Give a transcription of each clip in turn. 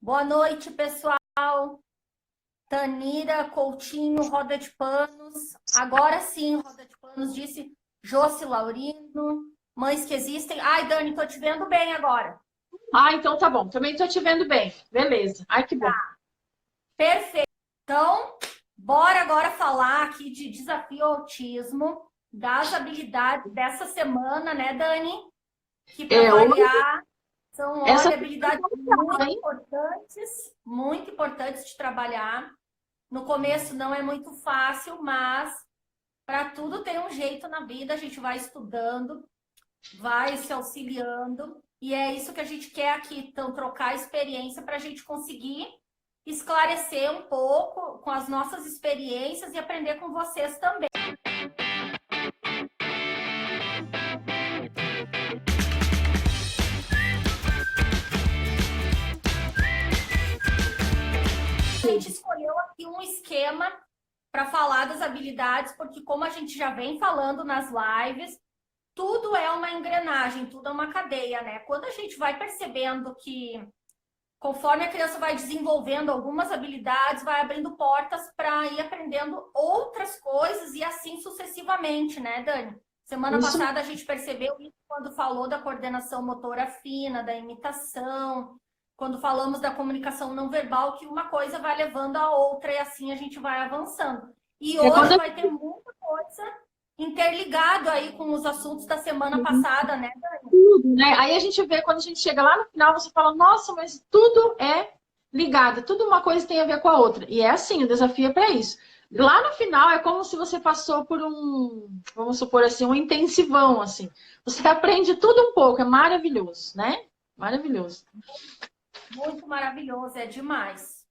Boa noite, pessoal. Tanira Coutinho, Roda de Panos. Agora sim, Roda de Panos, disse Josi Laurino. Mães que existem. Ai, Dani, tô te vendo bem agora. Então tá bom. Também tô te vendo bem. Beleza. Ai, que bom. Perfeito. Então, bora agora falar aqui de desafio autismo, das habilidades dessa semana, né, Dani? Que para Hoje, variar, são, essa olha, habilidades hein? muito importantes de trabalhar. No começo não é muito fácil, mas para tudo tem um jeito na vida, a gente vai estudando, vai se auxiliando, e é isso que a gente quer aqui, então, trocar experiência para a gente conseguir esclarecer um pouco com as nossas experiências e aprender com vocês também. A gente escolheu aqui um esquema para falar das habilidades, porque como a gente já vem falando nas lives, tudo é uma engrenagem, tudo é uma cadeia, né? Quando a gente vai percebendo que, conforme a criança vai desenvolvendo algumas habilidades, vai abrindo portas para ir aprendendo outras coisas e assim sucessivamente, né, Dani? Semana Isso, passada a gente percebeu isso quando falou da coordenação motora fina, da imitação, quando falamos da comunicação não verbal, que uma coisa vai levando a outra e assim a gente vai avançando. E é hoje quando vai ter muita coisa interligado aí com os assuntos da semana passada, né, Dani? tudo, né? Aí a gente vê, quando a gente chega lá no final, você fala, nossa, mas tudo é ligado, tudo uma coisa tem a ver com a outra. E é assim, o desafio é para isso. Lá no final é como se você passou por vamos supor assim, um intensivão, assim. Você aprende tudo um pouco, é maravilhoso, né? Maravilhoso. Muito maravilhoso, é demais.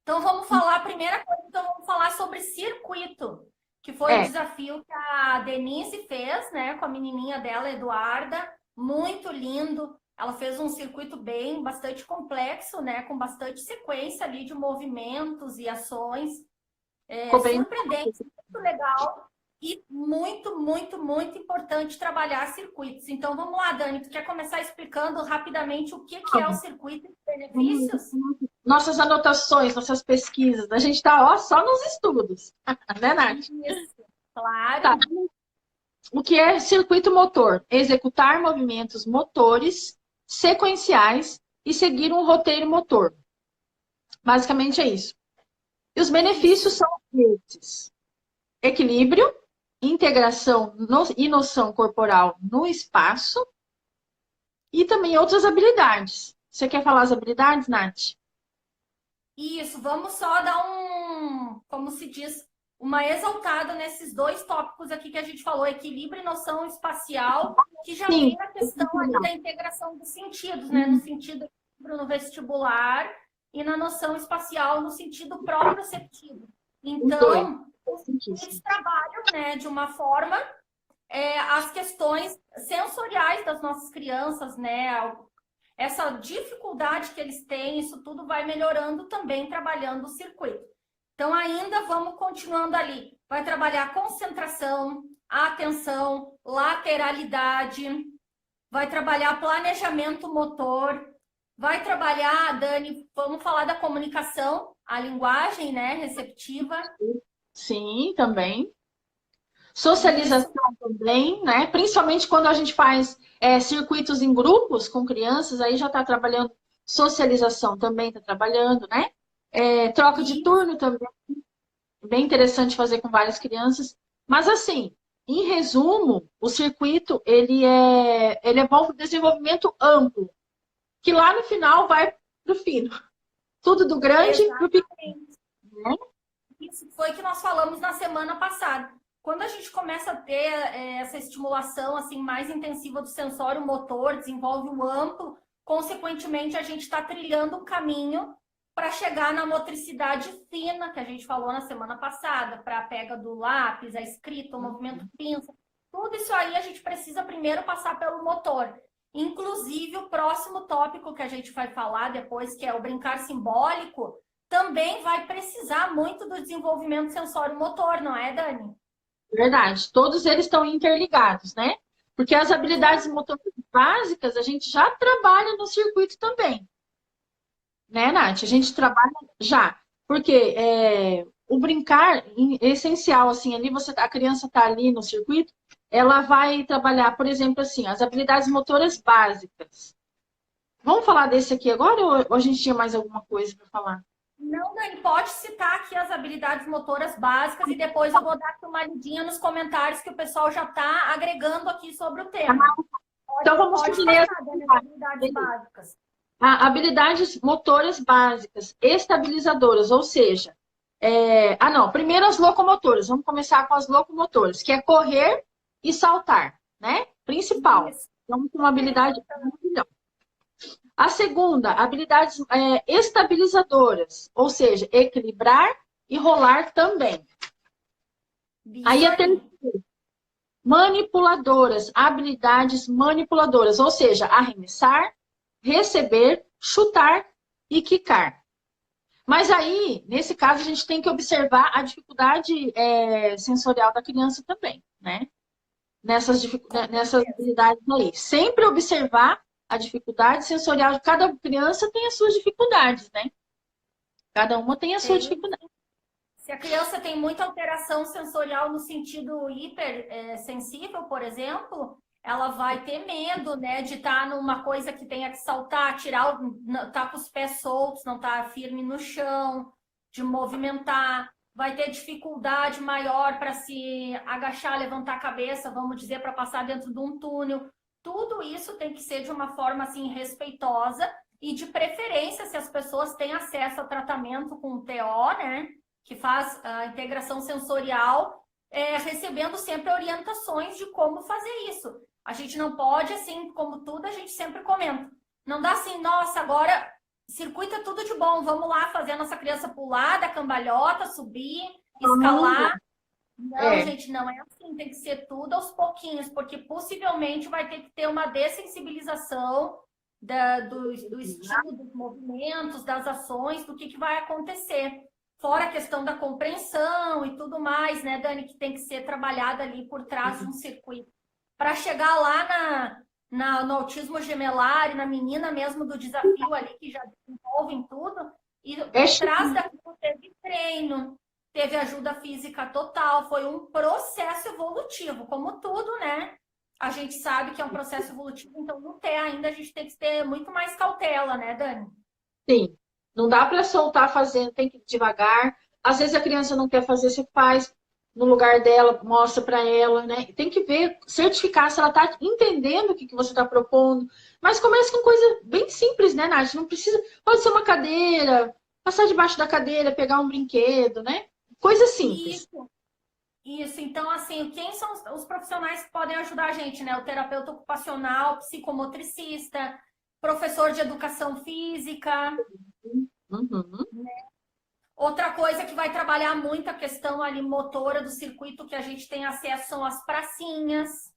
Então vamos falar, a primeira coisa, então vamos falar sobre circuito, que foi o É, desafio que a Denise fez, né, com a menininha dela, Eduarda, muito lindo. Ela fez um circuito bastante complexo, né, com bastante sequência ali de movimentos e ações. ficou bem. Surpreendente, muito legal e muito, muito, muito importante trabalhar circuitos. Então vamos lá, Dani, tu quer começar explicando rapidamente o que é o circuito e os benefícios? Nossas anotações, nossas pesquisas, a gente está só nos estudos, né, Nath? Isso, Tá. claro. O que é circuito motor? Executar movimentos motores sequenciais e seguir um roteiro motor. Basicamente é isso. E os benefícios Isso. são esses: equilíbrio, integração e noção corporal no espaço e também outras habilidades. Você quer falar as habilidades, Nath? Isso, vamos só dar como se diz, uma exaltada nesses dois tópicos aqui que a gente falou, equilíbrio e noção espacial, que já vem Sim. na questão ali da integração dos sentidos, né? No sentido equilíbrio no vestibular e na noção espacial no sentido proprioceptivo. Os dois. Então, eles trabalham, né, de uma forma as questões sensoriais das nossas crianças, né? Essa dificuldade que eles têm, isso tudo vai melhorando também trabalhando o circuito. Então, ainda vamos continuando ali. Vai trabalhar concentração, atenção, lateralidade, vai trabalhar planejamento motor, vai trabalhar, Dani, vamos falar da comunicação, a linguagem, né, receptiva. Sim, também. Isso, Socialização também, né? Principalmente quando a gente faz circuitos em grupos com crianças, aí já está trabalhando socialização também, está trabalhando, né? Troca de isso. turno também, bem interessante fazer com várias crianças. Mas assim, em resumo, o circuito ele é bom para o desenvolvimento amplo, que lá no final vai para o fino. Tudo do grande para o pequeno, Exatamente. né? Isso foi o que nós falamos na semana passada. Quando a gente começa a ter essa estimulação assim mais intensiva do sensório motor, desenvolve o amplo, consequentemente a gente está trilhando um caminho para chegar na motricidade fina que a gente falou na semana passada, para a pega do lápis, a escrita, o movimento pinça. Tudo isso aí a gente precisa primeiro passar pelo motor. Inclusive, o próximo tópico que a gente vai falar depois, que é o brincar simbólico, também vai precisar muito do desenvolvimento sensório-motor, não é, Dani? Verdade. Todos eles estão interligados, né? Porque as habilidades motoras básicas a gente já trabalha no circuito também. né, Nath? A gente trabalha já. Porque o brincar é essencial, assim, ali a criança está ali no circuito, ela vai trabalhar, por exemplo, assim, as habilidades motoras básicas. Vamos falar desse aqui agora ou a gente tinha mais alguma coisa para falar? Não, Dani, pode citar aqui as habilidades motoras básicas e depois eu vou dar aqui uma lidinha nos comentários que o pessoal já está agregando aqui sobre o tema. Então vamos Pode ler passar, Dani, as habilidades básicas. habilidades motoras básicas, estabilizadoras, ou seja, não, primeiro as locomotoras. Vamos começar com as locomotoras, que é correr e saltar, né? Principal. Isso. Então, uma habilidade muito. A segunda, habilidades estabilizadoras, ou seja, equilibrar e rolar também. Aí a terceira, manipuladoras, habilidades manipuladoras, ou seja, arremessar, receber, chutar e quicar. Mas aí, nesse caso, a gente tem que observar a dificuldade sensorial da criança também, né? Nessas habilidades aí. Sempre observar a dificuldade sensorial de cada criança tem as suas dificuldades, né? Cada uma tem a sua dificuldade. Se a criança tem muita alteração sensorial no sentido hipersensível, por exemplo, ela vai ter medo, né, de estar numa coisa que tenha que saltar, tá com os pés soltos, não tá firme no chão, de movimentar, vai ter dificuldade maior para se agachar, levantar a cabeça, vamos dizer, para passar dentro de um túnel. Tudo isso tem que ser de uma forma assim respeitosa e de preferência, se as pessoas têm acesso a tratamento com o TO, né, que faz a integração sensorial, recebendo sempre orientações de como fazer isso. A gente não pode, assim, como tudo, a gente sempre comenta. Não dá assim, nossa, agora circuito é tudo de bom, vamos lá fazer a nossa criança pular da cambalhota, subir, escalar. Não, gente, não é assim, tem que ser tudo aos pouquinhos, porque possivelmente vai ter que ter uma dessensibilização do estilo, dos movimentos, das ações, do que vai acontecer. Fora a questão da compreensão e tudo mais, né, Dani, que tem que ser trabalhada ali por trás de um circuito. Para chegar lá no autismo gemelar e na menina mesmo do desafio ali, que já desenvolve em tudo, e por trás daquilo teve treino, teve ajuda física total, foi um processo evolutivo, como tudo, né? A gente sabe que é um processo evolutivo, então não ter ainda, a gente tem que ter muito mais cautela, né, Dani? Sim. Não dá para soltar fazendo, tem que ir devagar. Às vezes a criança não quer fazer, você faz no lugar dela, mostra para ela, né? Tem que ver, certificar se ela está entendendo o que você está propondo. Mas começa com coisa bem simples, né, Nath? Não precisa. Pode ser uma cadeira, passar debaixo da cadeira, pegar um brinquedo, né? Coisa simples. Isso. Então, assim, quem são os profissionais que podem ajudar a gente, né? O terapeuta ocupacional, psicomotricista, professor de educação física. Né? Outra coisa que vai trabalhar muito a questão ali motora do circuito que a gente tem acesso são as pracinhas.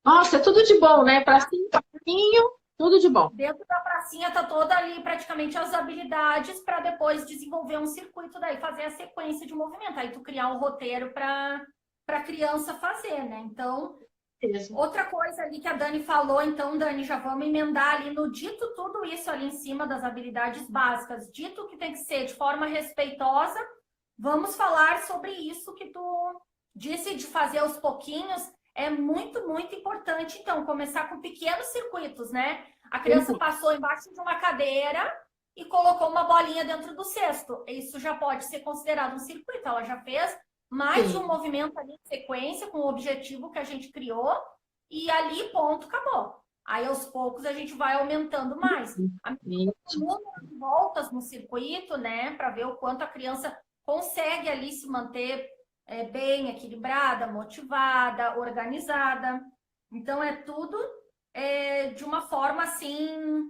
Nossa, é tudo de bom, né? Pracinho, pracinho, tudo de bom. Dentro da pracinha tá toda ali praticamente as habilidades para depois desenvolver um circuito daí, fazer a sequência de movimento. Aí tu criar um roteiro para a criança fazer, né? Então, outra coisa ali que a Dani falou, então, Dani, já vamos emendar ali no dito tudo isso ali em cima das habilidades básicas, dito que tem que ser de forma respeitosa, vamos falar sobre isso que tu disse de fazer aos pouquinhos, é muito, muito importante, então, começar com pequenos circuitos, né? A criança passou embaixo de uma cadeira e colocou uma bolinha dentro do cesto. Isso já pode ser considerado um circuito, ela já fez mais de um movimento ali em sequência com o objetivo que a gente criou e ali, ponto, acabou. Aí, aos poucos, a gente vai aumentando mais. A número de voltas no circuito, né, para ver o quanto a criança consegue ali se manter bem equilibrada, motivada, organizada. Então, é tudo de uma forma, assim...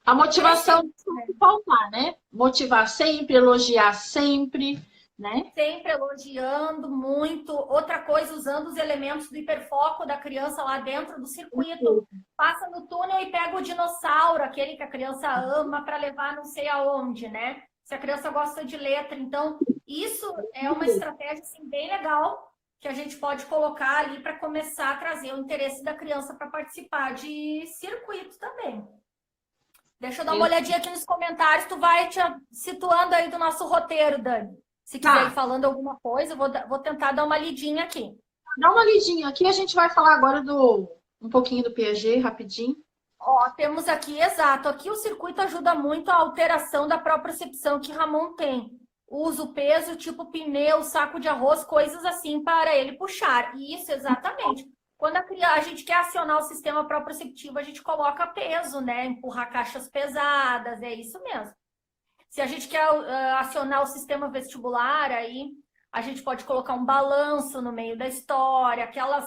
A motivação não tem faltar, né? Motivar sempre, elogiar sempre, né? Sempre elogiando muito. Outra coisa, usando os elementos do hiperfoco da criança lá dentro do circuito. Passa no túnel e pega o dinossauro, aquele que a criança ama, para levar não sei aonde, né? Se a criança gosta de letra. Então, isso é uma estratégia assim, bem legal que a gente pode colocar ali para começar a trazer o interesse da criança para participar de circuito também. Deixa eu dar uma olhadinha aqui nos comentários, tu vai te situando aí do nosso roteiro, Dani. Se quiser ir falando alguma coisa, eu vou tentar dar uma lidinha aqui. Dá uma lidinha. Aqui a gente vai falar agora um pouquinho do Piaget, rapidinho. Ó, temos aqui, exato, aqui o circuito ajuda muito a alteração da propriocepção que Ramon tem. Usa o peso, tipo pneu, saco de arroz, coisas assim para ele puxar. Isso, exatamente. Quando a gente quer acionar o sistema proprioceptivo, a gente coloca peso, né? Empurrar caixas pesadas, é isso mesmo. Se a gente quer acionar o sistema vestibular, aí a gente pode colocar um balanço no meio da história, aquelas...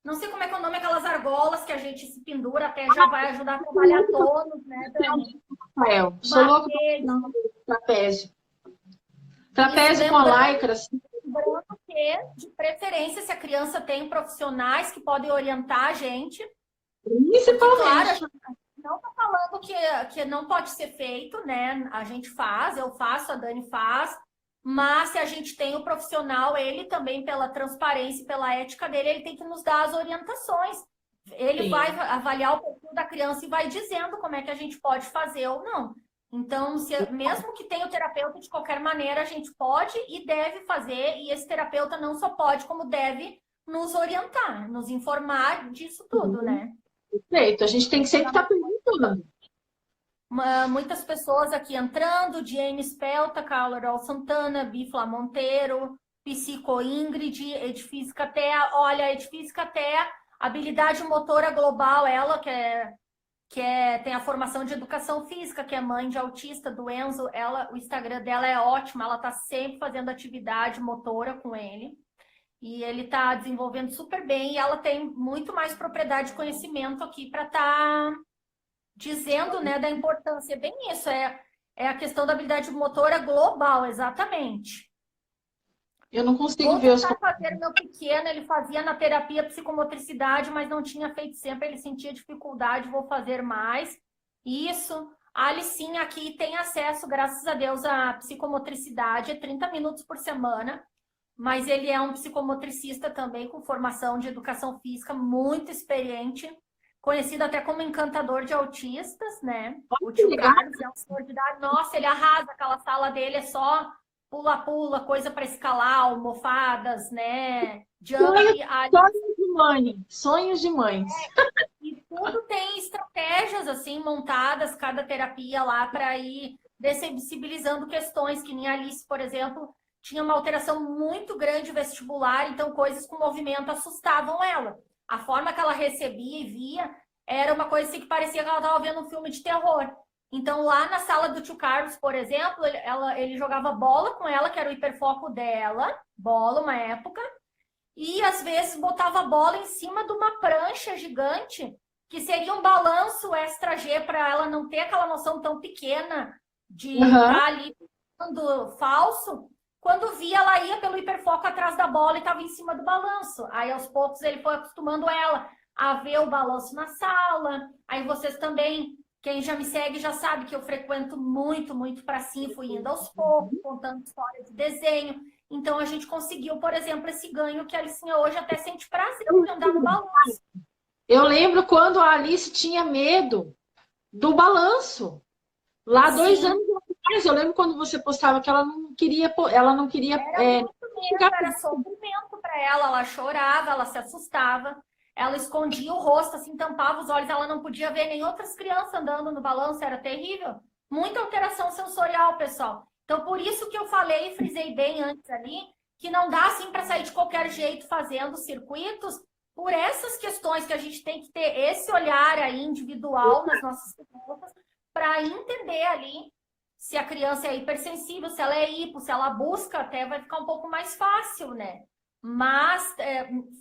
Não sei como é que é o nome, aquelas argolas que a gente se pendura, até já vai ajudar a trabalhar tônus, né, Dani? Rafael, sou louco do trapézio. Trapézio com a lycra, assim. Lembrando que, de preferência, se a criança tem profissionais que podem orientar a gente. Principalmente. Claro, a gente não está falando que não pode ser feito, né? A gente faz, eu faço, a Dani faz. Mas se a gente tem o profissional, ele também, pela transparência e pela ética dele, ele tem que nos dar as orientações. Ele vai avaliar o perfil da criança e vai dizendo como é que a gente pode fazer ou não. Então, mesmo que tenha o terapeuta, de qualquer maneira, a gente pode e deve fazer, e esse terapeuta não só pode, como deve nos orientar, nos informar disso tudo, né? Perfeito, a gente tem que sempre estar perguntando. Muitas pessoas aqui entrando, James Pelta, Carol Santana, Bifla Monteiro, Psico Ingrid, Edfísica Tea. Olha, Edfísica Tea, habilidade motora global, ela tem a formação de educação física, que é mãe de autista do Enzo. O Instagram dela é ótimo, ela está sempre fazendo atividade motora com ele. E ele está desenvolvendo super bem e ela tem muito mais propriedade de conhecimento aqui para estar dizendo, né, da importância. É bem isso, é a questão da habilidade motora global, exatamente. Eu não consigo ver os... Vou tentar fazer meu pequeno, ele fazia na terapia psicomotricidade, mas não tinha feito sempre, ele sentia dificuldade, vou fazer mais. Isso. A Alicinha aqui tem acesso, graças a Deus, à psicomotricidade, é 30 minutos por semana, mas ele é um psicomotricista também, com formação de educação física, muito experiente, conhecido até como encantador de autistas, né? O tio Carlos é um senhor de idade. Nossa, ele arrasa, aquela sala dele é só pula-pula, coisa para escalar, almofadas, né? Sonhos de mãe, sonhos de mães. E tudo tem estratégias assim montadas, cada terapia lá, para ir dessensibilizando questões, que nem a Alice, por exemplo, tinha uma alteração muito grande vestibular, então coisas com movimento assustavam ela. A forma que ela recebia e via era uma coisa assim que parecia que ela estava vendo um filme de terror. Então, lá na sala do tio Carlos, por exemplo, ele jogava bola com ela, que era o hiperfoco dela, bola, uma época, e às vezes botava a bola em cima de uma prancha gigante, que seria um balanço extra G para ela não ter aquela noção tão pequena de estar ali falso. Quando via, ela ia pelo hiperfoco atrás da bola e estava em cima do balanço. Aí, aos poucos, ele foi acostumando ela a ver o balanço na sala. Aí, vocês também, quem já me segue, já sabe que eu frequento muito, muito para cima, fui indo aos poucos, contando história de desenho. Então, a gente conseguiu, por exemplo, esse ganho que a Alicinha hoje até sente prazer de andar no balanço. Eu lembro quando a Alice tinha medo do balanço. Lá, 2 anos atrás, eu lembro quando você postava que ela não queria... Era muito medo, era sofrimento para ela. Ela chorava, ela se assustava. Ela escondia o rosto, assim, tampava os olhos. Ela não podia ver nem outras crianças andando no balanço. Era terrível. Muita alteração sensorial, pessoal. Então, por isso que eu falei e frisei bem antes ali, que não dá, assim, para sair de qualquer jeito fazendo circuitos, por essas questões que a gente tem que ter esse olhar aí individual nas nossas crianças, para entender ali se a criança é hipersensível, se ela é hipo, se ela busca, até vai ficar um pouco mais fácil, né? Mas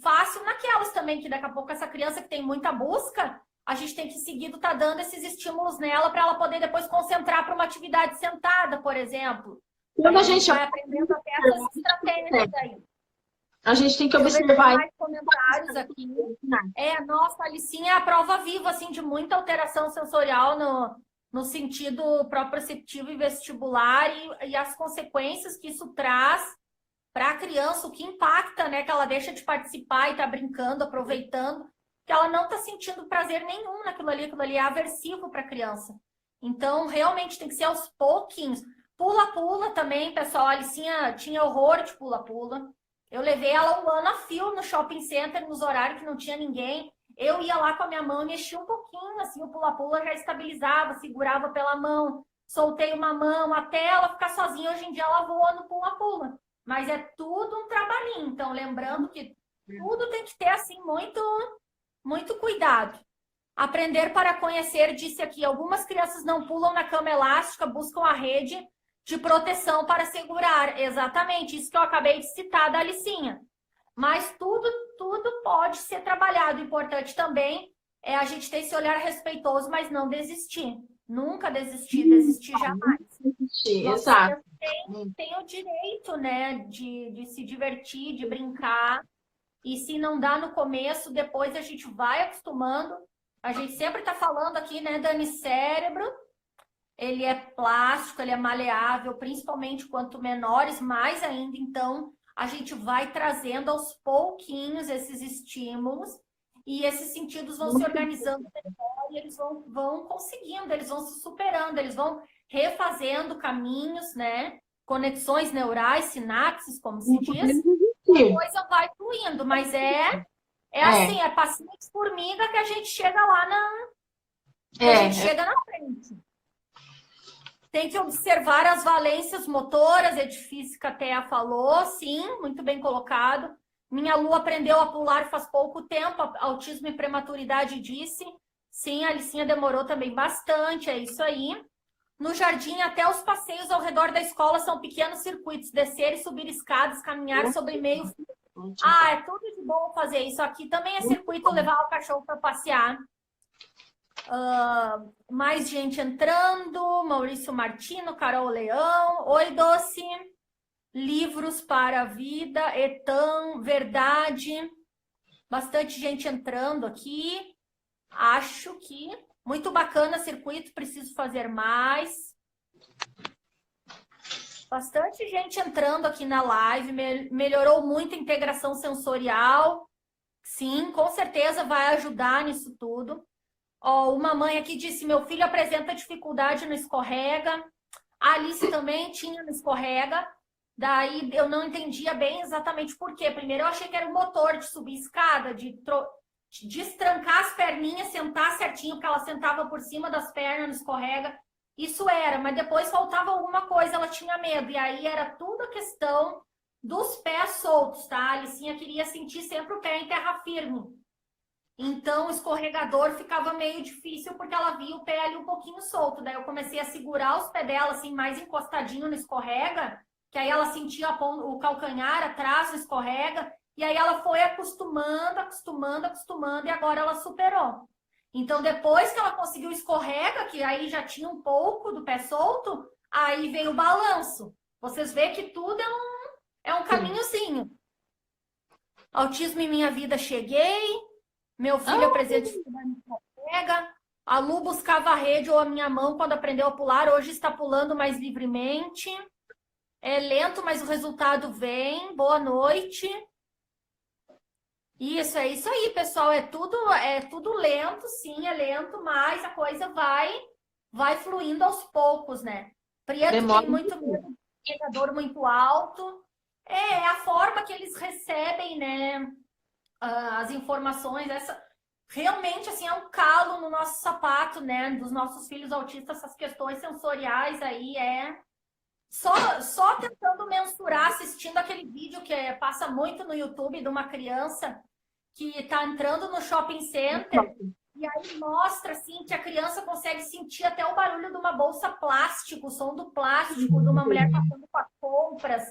fácil naquelas também, que daqui a pouco essa criança que tem muita busca, a gente tem que seguido tá dando esses estímulos nela para ela poder depois concentrar para uma atividade sentada, por exemplo. Quando a gente vai aprendendo até essas estratégias aí. A gente tem que observar. Mais comentários aqui. Nossa, a Alicinha é a prova viva, assim, de muita alteração sensorial no sentido proprioceptivo e vestibular e as consequências que isso traz para a criança, o que impacta, né? Que ela deixa de participar e está brincando, aproveitando, que ela não está sentindo prazer nenhum naquilo ali, aquilo ali é aversivo para a criança. Então, realmente tem que ser aos pouquinhos. Pula-pula também, pessoal. A Alicinha tinha horror de pula-pula. Eu levei ela um ano a fio no shopping center, nos horários que não tinha ninguém. Eu ia lá com a minha mão e mexia um pouquinho, assim, o pula-pula já estabilizava, segurava pela mão, soltei uma mão até ela ficar sozinha. Hoje em dia ela voa no pula-pula. Mas é tudo um trabalhinho. Então, lembrando que tudo tem que ter, assim, muito cuidado. Aprender para conhecer, disse aqui, algumas crianças não pulam na cama elástica, buscam a rede de proteção para segurar. Exatamente, isso que eu acabei de citar da Alicinha. Mas tudo pode ser trabalhado. O importante também é a gente ter esse olhar respeitoso, mas não desistir. Nunca desistir, desistir jamais. Exato. Tem o direito, né, de se divertir, de brincar. E se não dá no começo, depois a gente vai acostumando. A gente sempre está falando aqui, né, Dani, cérebro, ele é plástico, ele é maleável, principalmente quanto menores, mais ainda. Então, a gente vai trazendo aos pouquinhos esses estímulos e esses sentidos vão se organizando melhor e eles vão conseguindo, eles vão se superando, eles vão refazendo caminhos, né? Conexões neurais, sinapses, como se diz, e a coisa vai fluindo, mas assim, é passinho de formiga que a gente chega lá chega na frente. Tem que observar as valências motoras, é difícil que a Thea falou, sim, muito bem colocado. Minha Lu aprendeu a pular faz pouco tempo, autismo e prematuridade disse. Sim, a Alicinha demorou também bastante, é isso aí. No jardim, até os passeios ao redor da escola são pequenos circuitos, descer e subir escadas, caminhar sobre meio fio. É tudo de bom fazer isso. Aqui também é circuito levar o cachorro para passear. Mais gente entrando. Maurício Martino, Carol Leão. Oi, Doce. Livros para a vida. Etan, Verdade. Bastante gente entrando aqui. Acho que muito bacana circuito. Preciso fazer mais. Bastante gente entrando aqui na live. Melhorou muito a integração sensorial. Sim, com certeza vai ajudar nisso tudo. Uma mãe aqui disse, meu filho apresenta dificuldade no escorrega. A Alice também tinha no escorrega. Daí eu não entendia bem exatamente por quê. Primeiro eu achei que era o motor de subir escada, de destrancar as perninhas, sentar certinho, porque ela sentava por cima das pernas no escorrega. Isso era, mas depois faltava alguma coisa, ela tinha medo. E aí era tudo a questão dos pés soltos, tá? A Alicinha queria sentir sempre o pé em terra firme. Então, o escorregador ficava meio difícil porque ela via o pé ali um pouquinho solto. Daí eu comecei a segurar os pés dela assim, mais encostadinho no escorrega, que aí ela sentia o calcanhar atrás no escorrega, e aí ela foi acostumando, e agora ela superou. Então, depois que ela conseguiu o escorrega, que aí já tinha um pouco do pé solto, aí veio o balanço. Vocês veem que tudo é um caminhozinho. Autismo em minha vida, cheguei. Meu filho apresenta dificuldade no escorrega. A Lu buscava a rede ou a minha mão quando aprendeu a pular. Hoje está pulando mais livremente. É lento, mas o resultado vem. Boa noite. Isso, é isso aí, pessoal. É tudo lento, sim, é lento, mas a coisa vai fluindo aos poucos, né? Prieto tem muito medo de carregador muito alto. É a forma que eles recebem, né? As informações, realmente assim é um calo no nosso sapato, né, dos nossos filhos autistas, essas questões sensoriais aí só tentando mensurar, assistindo aquele vídeo que passa muito no YouTube de uma criança que está entrando no shopping center e aí mostra assim que a criança consegue sentir até o barulho de uma bolsa plástica, o som do plástico de uma mulher passando com as compras,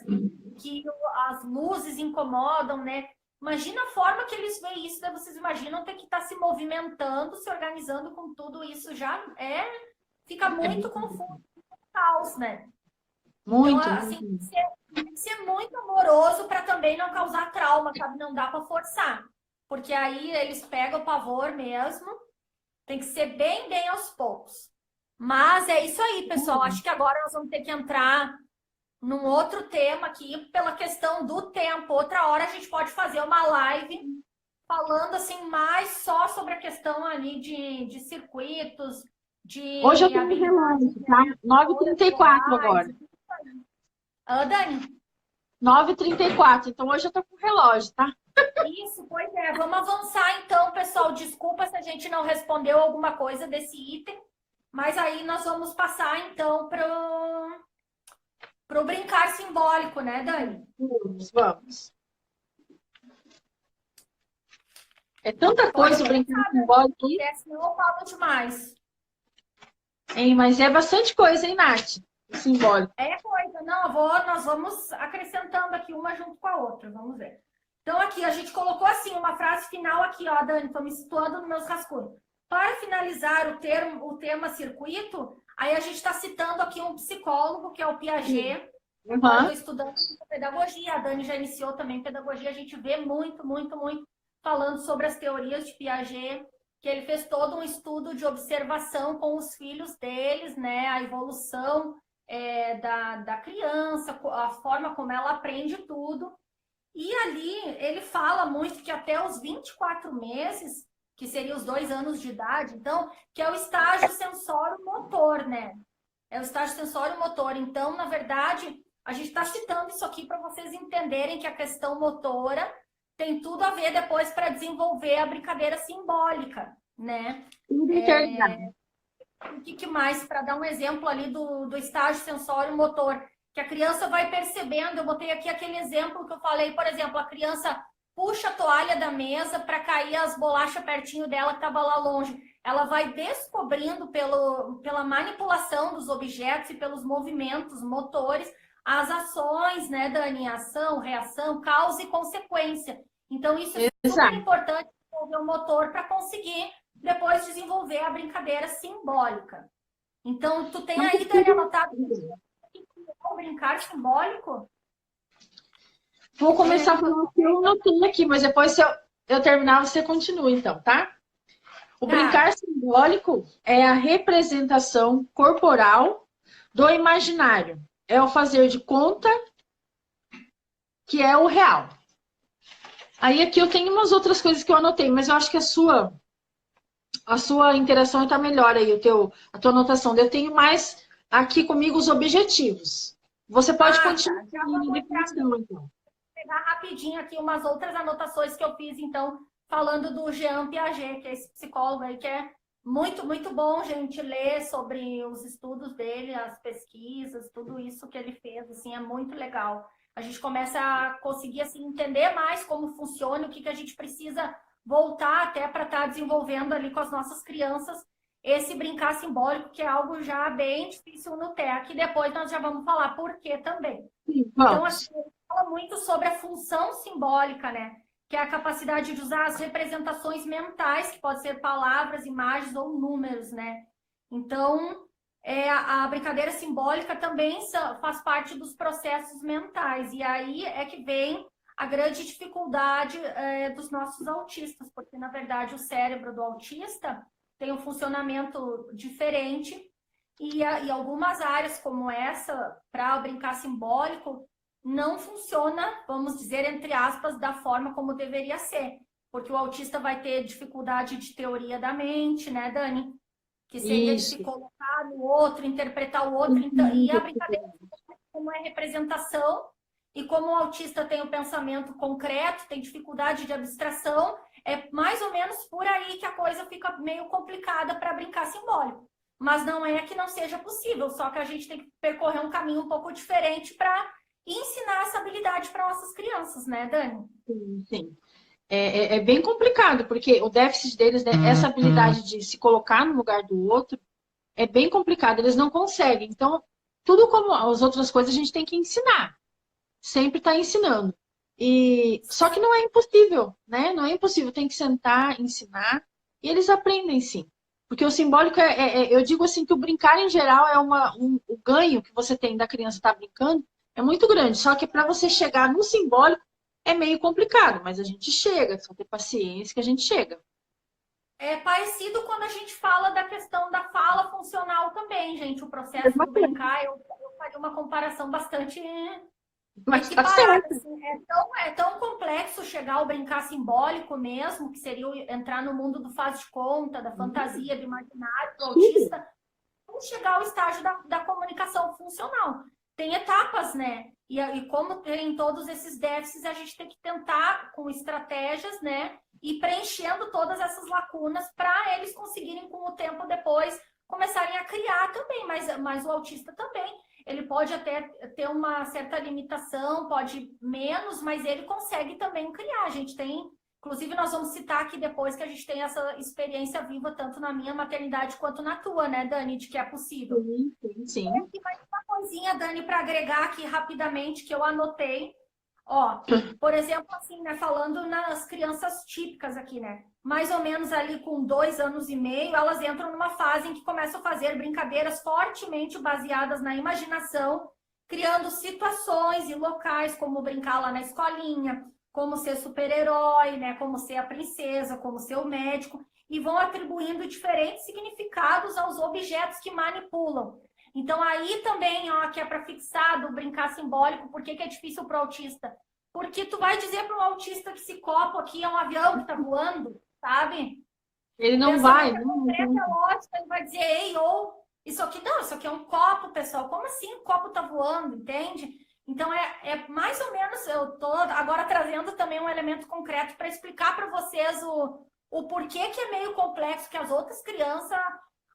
que as luzes incomodam, né? Imagina a forma que eles veem isso, né? Vocês imaginam ter que estar se movimentando, se organizando com tudo isso, fica muito confuso, caos, né? Muito. Então, assim, tem que ser muito amoroso para também não causar trauma, sabe? Não dá para forçar, porque aí eles pegam o pavor mesmo, tem que ser bem, bem aos poucos. Mas é isso aí, pessoal, acho que agora nós vamos ter que entrar num outro tema aqui, pela questão do tempo. Outra hora a gente pode fazer uma live falando assim mais só sobre a questão ali de circuitos, Hoje eu de tô no habilidades, relógio, né, tá? motoras, 9h34 visuais. agora. Dani, 9h34. Então hoje eu tô com o relógio, tá? isso, pois é. Vamos avançar então, pessoal. Desculpa se a gente não respondeu alguma coisa desse item, mas aí nós vamos passar então pro brincar simbólico, né, Dani? Vamos. É tanta Pode coisa o brincar começar, Dani, se simbólico, puder, senão eu falo demais. hein? Mas é bastante coisa, hein, Nath? O simbólico. É coisa, não, nós vamos acrescentando aqui uma junto com a outra, vamos ver. Então, aqui, a gente colocou assim, uma frase final aqui, ó, Dani, estou me situando nos meus rascunhos. Para finalizar o tema circuito, aí a gente está citando aqui um psicólogo, que é o Piaget. Eu estou estudando pedagogia, a Dani já iniciou também pedagogia, a gente vê muito, muito, muito falando sobre as teorias de Piaget, que ele fez todo um estudo de observação com os filhos deles, né, a evolução da criança, a forma como ela aprende tudo. E ali ele fala muito que até os 24 meses, que seriam os 2 anos de idade, então, que é o estágio sensório-motor, né? É o estágio sensório-motor. Então, na verdade, a gente está citando isso aqui para vocês entenderem que a questão motora tem tudo a ver depois para desenvolver a brincadeira simbólica, né? Tudo interligado. O que mais, para dar um exemplo ali do estágio sensório-motor, que a criança vai percebendo, eu botei aqui aquele exemplo que eu falei, por exemplo, a criança puxa a toalha da mesa para cair as bolachas pertinho dela que estava lá longe. Ela vai descobrindo pela manipulação dos objetos e pelos movimentos motores as ações, né, Dani? Ação, reação, causa e consequência. Então, isso é super importante desenvolver o motor para conseguir depois desenvolver a brincadeira simbólica. Então, tu tem aí, Dani, anotado o brincar simbólico? Vou começar falando o que eu anotei aqui, mas depois, se eu terminar, você continua, então, tá? O brincar simbólico é a representação corporal do imaginário. É o fazer de conta que é o real. Aí aqui eu tenho umas outras coisas que eu anotei, mas eu acho que a sua interação está melhor aí, a tua anotação. Eu tenho mais aqui comigo os objetivos. Você pode continuar na definição, então. Vou pegar rapidinho aqui umas outras anotações que eu fiz, então, falando do Jean Piaget, que é esse psicólogo aí, que é muito, muito bom, gente, ler sobre os estudos dele, as pesquisas, tudo isso que ele fez, assim, é muito legal. A gente começa a conseguir, assim, entender mais como funciona, o que a gente precisa voltar até para estar desenvolvendo ali com as nossas crianças esse brincar simbólico, que é algo já bem difícil no TEA, que depois nós já vamos falar por quê também. Então, assim, ele fala muito sobre a função simbólica, né? Que é a capacidade de usar as representações mentais, que pode ser palavras, imagens ou números, né? Então, a brincadeira simbólica também faz parte dos processos mentais. E aí é que vem a grande dificuldade dos nossos autistas, porque, na verdade, o cérebro do autista tem um funcionamento diferente e algumas áreas como essa, para o brincar simbólico, não funciona, vamos dizer, entre aspas, da forma como deveria ser. Porque o autista vai ter dificuldade de teoria da mente, né, Dani? Que seria de se colocar no outro, interpretar o outro. Então, e a brincadeira, como é representação, e como o autista tem o pensamento concreto, tem dificuldade de abstração, é mais ou menos por aí que a coisa fica meio complicada para brincar simbólico. Mas não é que não seja possível, só que a gente tem que percorrer um caminho um pouco diferente para ensinar essa habilidade para nossas crianças, né, Dani? Sim. É bem complicado, porque o déficit deles, né, essa habilidade de se colocar no lugar do outro, é bem complicado, eles não conseguem. Então, tudo como as outras coisas, a gente tem que ensinar. Sempre está ensinando. Só que não é impossível, né? Não é impossível, tem que sentar, ensinar, e eles aprendem sim. Porque o simbólico eu digo assim, que o brincar em geral é o ganho que você tem da criança estar brincando é muito grande. Só que para você chegar no simbólico é meio complicado, mas a gente chega, só ter paciência que a gente chega. É parecido quando a gente fala da questão da fala funcional também, gente. O processo do brincar, eu faria uma comparação bastante Mas tá Equiparado, certo. assim, é tão complexo chegar ao brincar simbólico mesmo, que seria entrar no mundo do faz de conta, da fantasia, do imaginário, do Tudo. autista, vamos chegar ao estágio da comunicação funcional. Tem etapas, né? E como tem todos esses déficits, a gente tem que tentar, com estratégias, né? E preenchendo todas essas lacunas para eles conseguirem, com o tempo depois, começarem a criar também. Mas o autista também. Ele pode até ter uma certa limitação, pode menos, mas ele consegue também criar. A gente tem. Inclusive, nós vamos citar aqui depois que a gente tem essa experiência viva, tanto na minha maternidade quanto na tua, né, Dani, de que é possível. Sim, sim, Tem sim. aqui mais uma coisinha, Dani, para agregar aqui rapidamente, que eu anotei. Ó, por exemplo, assim, né, falando nas crianças típicas aqui, né? Mais ou menos ali com 2 anos e meio, elas entram numa fase em que começam a fazer brincadeiras fortemente baseadas na imaginação, criando situações e locais, como brincar lá na escolinha, como ser super-herói, né? Como ser a princesa, como ser o médico, e vão atribuindo diferentes significados aos objetos que manipulam. Então, aí também, ó, que é para fixar do brincar simbólico, por que é difícil para o autista? Porque tu vai dizer para um autista que esse copo aqui é um avião que está voando, sabe? Ele O não vai, pensamento é não, concreto, é lógico, ele vai dizer, ei, ou isso aqui não, isso aqui é um copo, pessoal. Como assim o copo está voando, entende? Então, é mais ou menos, eu tô agora trazendo também um elemento concreto para explicar para vocês o porquê que é meio complexo, que as outras crianças,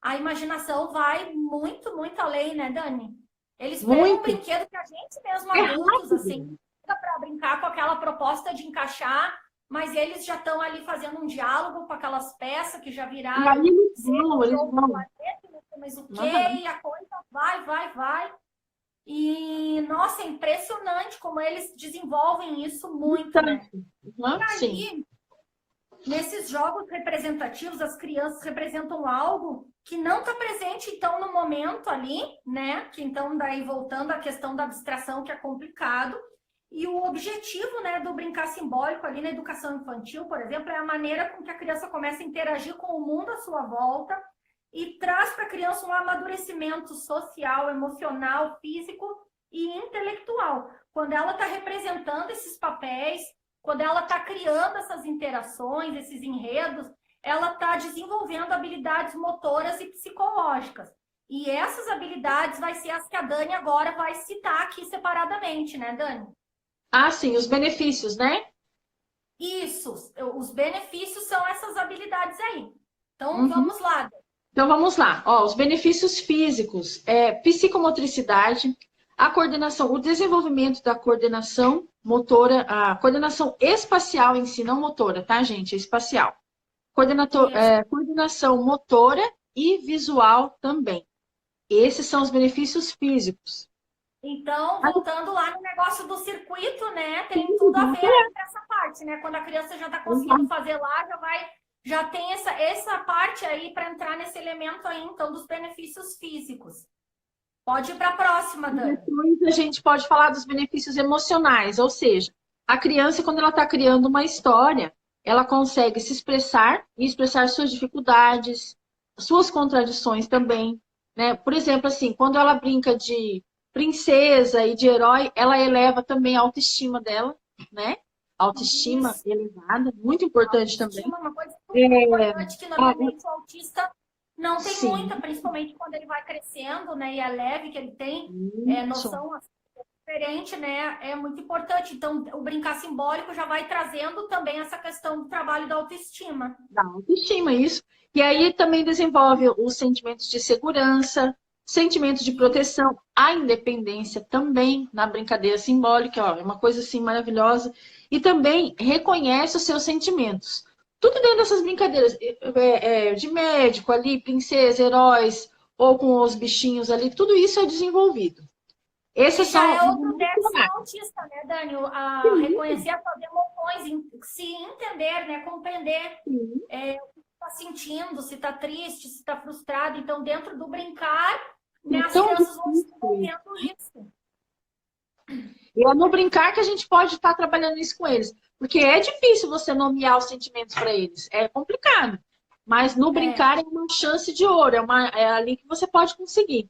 a imaginação vai muito, muito além, né, Dani? Eles pegam um muito. brinquedo que a gente mesmo, É adultos, assim, rápido. para brincar com aquela proposta de encaixar, mas eles já estão ali fazendo um diálogo com aquelas peças que já E aí viraram zeros de eles outro vão. planeta, não sei mais o quê, Aham. e a coisa vai, vai, vai. E, nossa, é impressionante como eles desenvolvem isso muito, né? Bastante. Aham, sim. Aí, nesses jogos representativos, as crianças representam algo que não está presente, então, no momento ali, né? Que então, daí, voltando à questão da abstração, que é complicado. E o objetivo, né, do brincar simbólico ali na educação infantil, por exemplo, é a maneira com que a criança começa a interagir com o mundo à sua volta e traz para a criança um amadurecimento social, emocional, físico e intelectual. Quando ela está representando esses papéis, quando ela está criando essas interações, esses enredos, ela está desenvolvendo habilidades motoras e psicológicas. E essas habilidades vai ser as que a Dani agora vai citar aqui separadamente, né, Dani? Ah, sim, os benefícios, né? Isso, os benefícios são essas habilidades aí. Então, Uhum. vamos lá. Então vamos lá. Ó, os benefícios físicos é psicomotricidade, a coordenação, o desenvolvimento da coordenação motora, a coordenação espacial em si, não motora, tá, gente? É espacial. Isso. Coordenação motora e visual também. Esses são os benefícios físicos. Então, Ah, voltando lá no negócio do circuito, né? Tem sim, tudo a vamos ver aí com essa parte, né? Quando a criança já está conseguindo lá. fazer lá, já tem essa parte aí para entrar nesse elemento aí, então, dos benefícios físicos. Pode ir para a próxima, Dani. Depois a gente pode falar dos benefícios emocionais, ou seja, a criança, quando ela está criando uma história, ela consegue se expressar e expressar suas dificuldades, suas contradições também, né? Por exemplo, assim, quando ela brinca de princesa e de herói, ela eleva também a autoestima dela, né? Autoestima Isso. elevada, muito importante também. Autoestima é uma coisa super É, importante que a- normalmente o autista não tem sim, muita, principalmente quando ele vai crescendo, né? E é leve que ele tem isso. noção assim, diferente, né? É muito importante. Então, o brincar simbólico já vai trazendo também essa questão do trabalho da autoestima. Da autoestima, isso. E aí também desenvolve os sentimentos de segurança, sentimentos de E proteção, a independência também na brincadeira simbólica, ó, é uma coisa assim maravilhosa. E também reconhece os seus sentimentos. Tudo dentro dessas brincadeiras, de médico ali, princesa, heróis, ou com os bichinhos ali, tudo isso é desenvolvido. Esses que já são é os outro déficit do emocionais. autista, né, Dani? A reconhecer as suas emoções, se entender, né? Compreender o que está sentindo, se está triste, se está frustrado. Então, dentro do brincar, né, as Então, crianças vão desenvolvendo isso. e é no brincar que a gente pode estar trabalhando isso com eles. Porque é difícil você nomear os sentimentos para eles. É complicado. Mas no É, brincar é uma chance de ouro. É ali que você pode conseguir.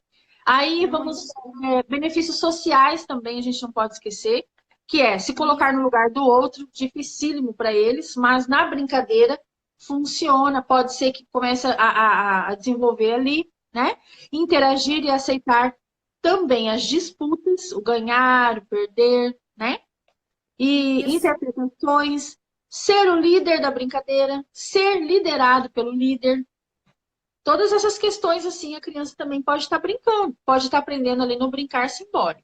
Aí É muito vamos, bom. benefícios sociais também, a gente não pode esquecer, que é se colocar no lugar do outro, dificílimo para eles, mas na brincadeira funciona, pode ser que comece a desenvolver ali, né? Interagir e aceitar também as disputas, o ganhar, o perder, né? E Isso. interpretações, ser o líder da brincadeira, ser liderado pelo líder. Todas essas questões, assim, a criança também pode estar brincando, pode estar aprendendo ali no brincar simbólico.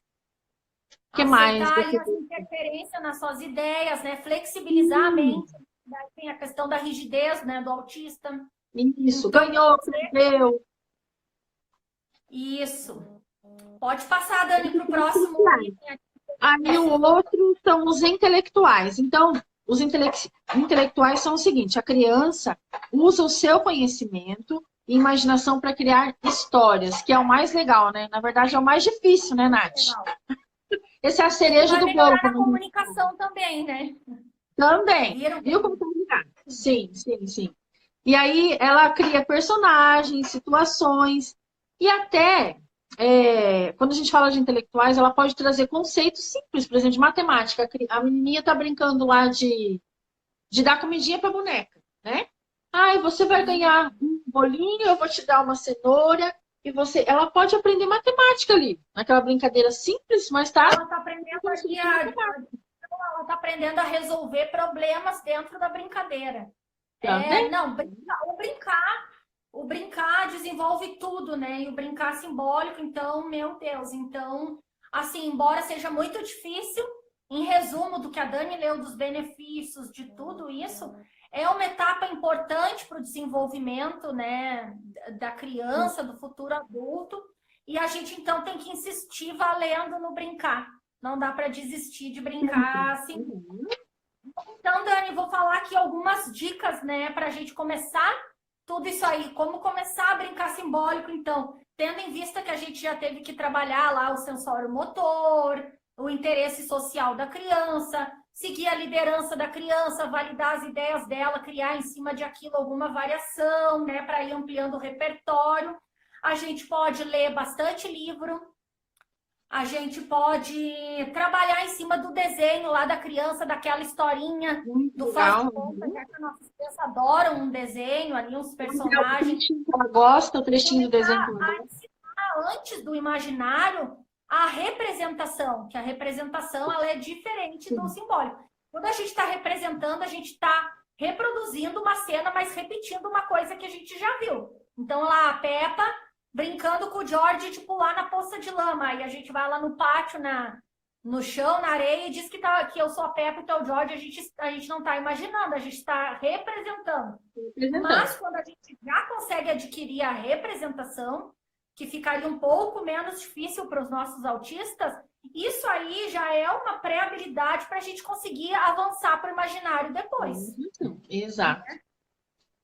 O que mais? Aceitar ali as interferências nas suas ideias, né? Flexibilizar a mente. Daí tem a questão da rigidez, né, do autista. Isso, Então, ganhou, perdeu. isso. Pode passar, Dani, para o próximo item aqui. Aí o outro são os intelectuais. Então, os intelectuais são o seguinte: a criança usa o seu conhecimento e imaginação para criar histórias, que é o mais legal, né? Na verdade, é o mais difícil, né, Nath? Legal. Esse é a E que cereja vai do bolo, melhorar na como a gente fala. comunicação também, né? Também. Viram? Viu como tá ligado? Sim, sim, sim. E aí ela cria personagens, situações, e até quando a gente fala de intelectuais, ela pode trazer conceitos simples, por exemplo, de matemática. A menininha tá brincando lá de dar comidinha para boneca, né? Ai, você vai ganhar um bolinho, eu vou te dar uma cenoura, e ela pode aprender matemática ali, naquela brincadeira simples, mas tá Ela está aprendendo ali ela está aprendendo a resolver problemas dentro da brincadeira. também. Não, o brincar desenvolve tudo, né? E o brincar simbólico, então, meu Deus. Então, assim, embora seja muito difícil, em resumo do que a Dani leu dos benefícios de tudo isso, é uma etapa importante para o desenvolvimento, né, da criança, do futuro adulto. E a gente, então, tem que insistir valendo no brincar. Não dá para desistir de brincar assim. Então, Dani, vou falar aqui algumas dicas, né, para a gente começar tudo isso aí. Como começar a brincar simbólico, então, tendo em vista que a gente já teve que trabalhar lá o sensório motor, o interesse social da criança, seguir a liderança da criança, validar as ideias dela, criar em cima de aquilo alguma variação, né, para ir ampliando o repertório. A gente pode ler bastante livro, a gente pode trabalhar em cima do desenho lá da criança, daquela historinha Muito do faz de legal. conta, já que as nossas crianças adoram um desenho ali, uns O personagens. trechinho que ela gosta, o trechinho do desenho que Começar ela a gosta. ensinar antes do imaginário a representação, que a representação ela é diferente do Sim. simbólico. Quando a gente está representando, a gente está reproduzindo uma cena, mas repetindo uma coisa que a gente já viu. Então, lá a Peppa brincando com o George, tipo, lá na poça de lama. Aí a gente vai lá no pátio, no chão, na areia, e diz que eu sou a Peppa e tu é o George. A gente não está imaginando, a gente está representando. Representando. Mas quando a gente já consegue adquirir a representação, que ficaria um pouco menos difícil para os nossos autistas, isso aí já é uma pré-habilidade para a gente conseguir avançar para o imaginário depois. Exato.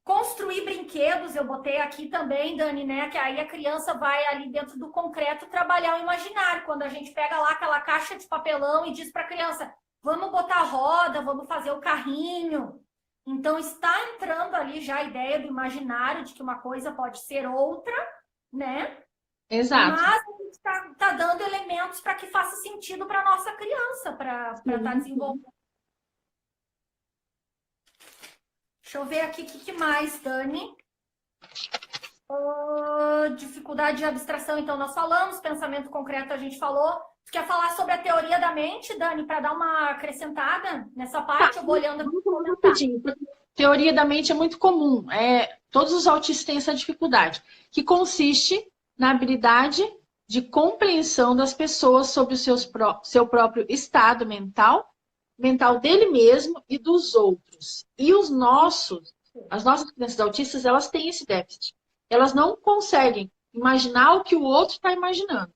Construir brinquedos, eu botei aqui também, Dani, né? Que aí a criança vai ali dentro do concreto trabalhar o imaginário. Quando a gente pega lá aquela caixa de papelão e diz para a criança, vamos botar roda, vamos fazer o carrinho. Então, está entrando ali já a ideia do imaginário, de que uma coisa pode ser outra, né? Exato. Mas a gente tá dando elementos para que faça sentido para a nossa criança, para estar desenvolvendo. Deixa eu ver aqui o que mais, Dani. Dificuldade de abstração, então nós falamos. Pensamento concreto a gente falou. Tu quer falar sobre a teoria da mente, Dani, para dar uma acrescentada nessa parte? Eu vou olhando aqui. Rapidinho. Teoria da mente é muito comum. Todos os autistas têm essa dificuldade, que consiste na habilidade de compreensão das pessoas sobre o seu próprio estado mental dele mesmo e dos outros. E as nossas crianças autistas, elas têm esse déficit. Elas não conseguem imaginar o que o outro está imaginando.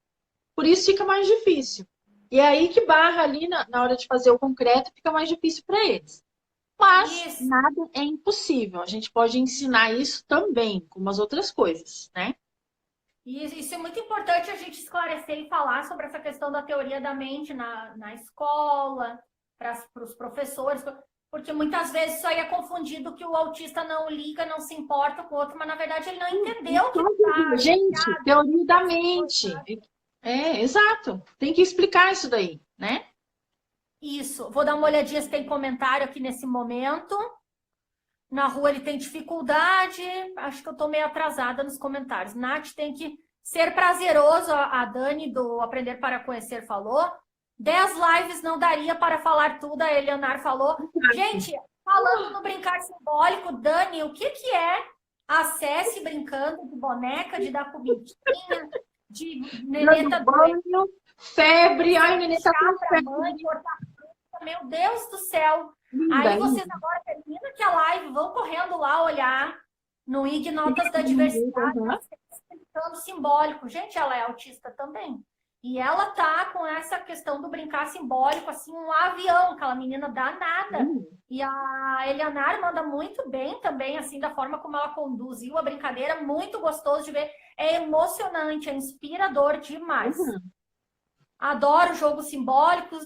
Por isso fica mais difícil. E é aí que barra ali na hora de fazer o concreto, fica mais difícil para eles. Mas nada é impossível. A gente pode ensinar isso também, como as outras coisas, né? E isso é muito importante a gente esclarecer e falar sobre essa questão da teoria da mente na escola, para os professores, Porque muitas vezes isso aí é confundido que o autista não liga, não se importa com o outro, mas na verdade ele não entendeu que tá Gente, teoria da mente. Exato. Tem que explicar isso daí, né? isso. Vou dar uma olhadinha se tem comentário aqui nesse momento. Na rua ele tem dificuldade. Acho que eu tô meio atrasada nos comentários. Nath, tem que ser prazeroso. A Dani do Aprender para Conhecer falou. 10 lives não daria para falar tudo, a Eleonar falou. Gente, falando no brincar simbólico, Dani, o que que é acesse brincando de boneca, de dar comidinha, de nenê tá doente, febre, ai, nenê tá com pra mãe, cortar fruta, meu Deus do céu. febre. Aí vocês agora terminam que a live, vão correndo lá olhar no IG Notas da Diversidade, brincando simbólico. Gente, ela é autista também. E ela tá com essa questão do brincar simbólico, assim, um avião, aquela menina danada. E a Eleanor manda muito bem também, assim, da forma como ela conduziu a brincadeira, muito gostoso de ver. É emocionante, é inspirador demais. Adoro jogos simbólicos,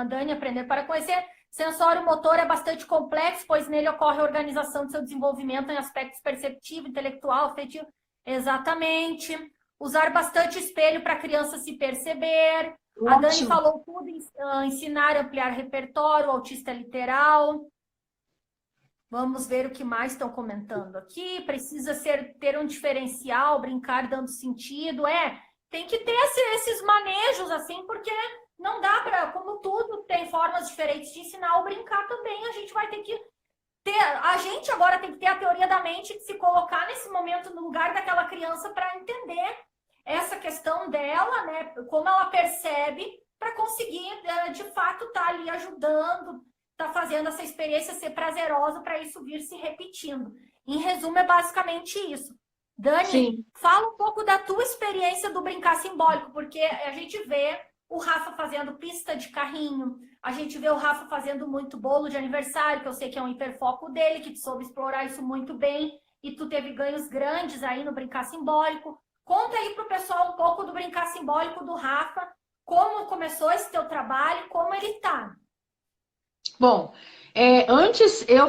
Dani, aprender para conhecer. Sensório motor é bastante complexo, pois nele ocorre a organização de seu desenvolvimento em aspectos perceptivo, intelectual, afetivo. Exatamente. Usar bastante espelho para a criança se perceber. Ótimo. A Dani falou tudo, ensinar, ampliar repertório, autista literal. Vamos ver o que mais estão comentando aqui. Precisa ter um diferencial, brincar dando sentido. Tem que ter esses manejos, assim, porque não dá para, como tudo tem formas diferentes de ensinar ou brincar também, a gente vai ter que a gente agora tem que ter a teoria da mente de se colocar nesse momento no lugar daquela criança para entender essa questão dela, né? Como ela percebe, para conseguir, de fato, estar ali ajudando, estar fazendo essa experiência ser prazerosa para isso vir se repetindo. Em resumo, é basicamente isso. Dani, sim, fala um pouco da tua experiência do brincar simbólico, porque a gente vê o Rafa fazendo pista de carrinho, a gente vê o Rafa fazendo muito bolo de aniversário, que eu sei que é um hiperfoco dele, que tu soube explorar isso muito bem, e tu teve ganhos grandes aí no brincar simbólico. Conta aí pro pessoal um pouco do brincar simbólico do Rafa, como começou esse teu trabalho, como ele tá. Bom, antes eu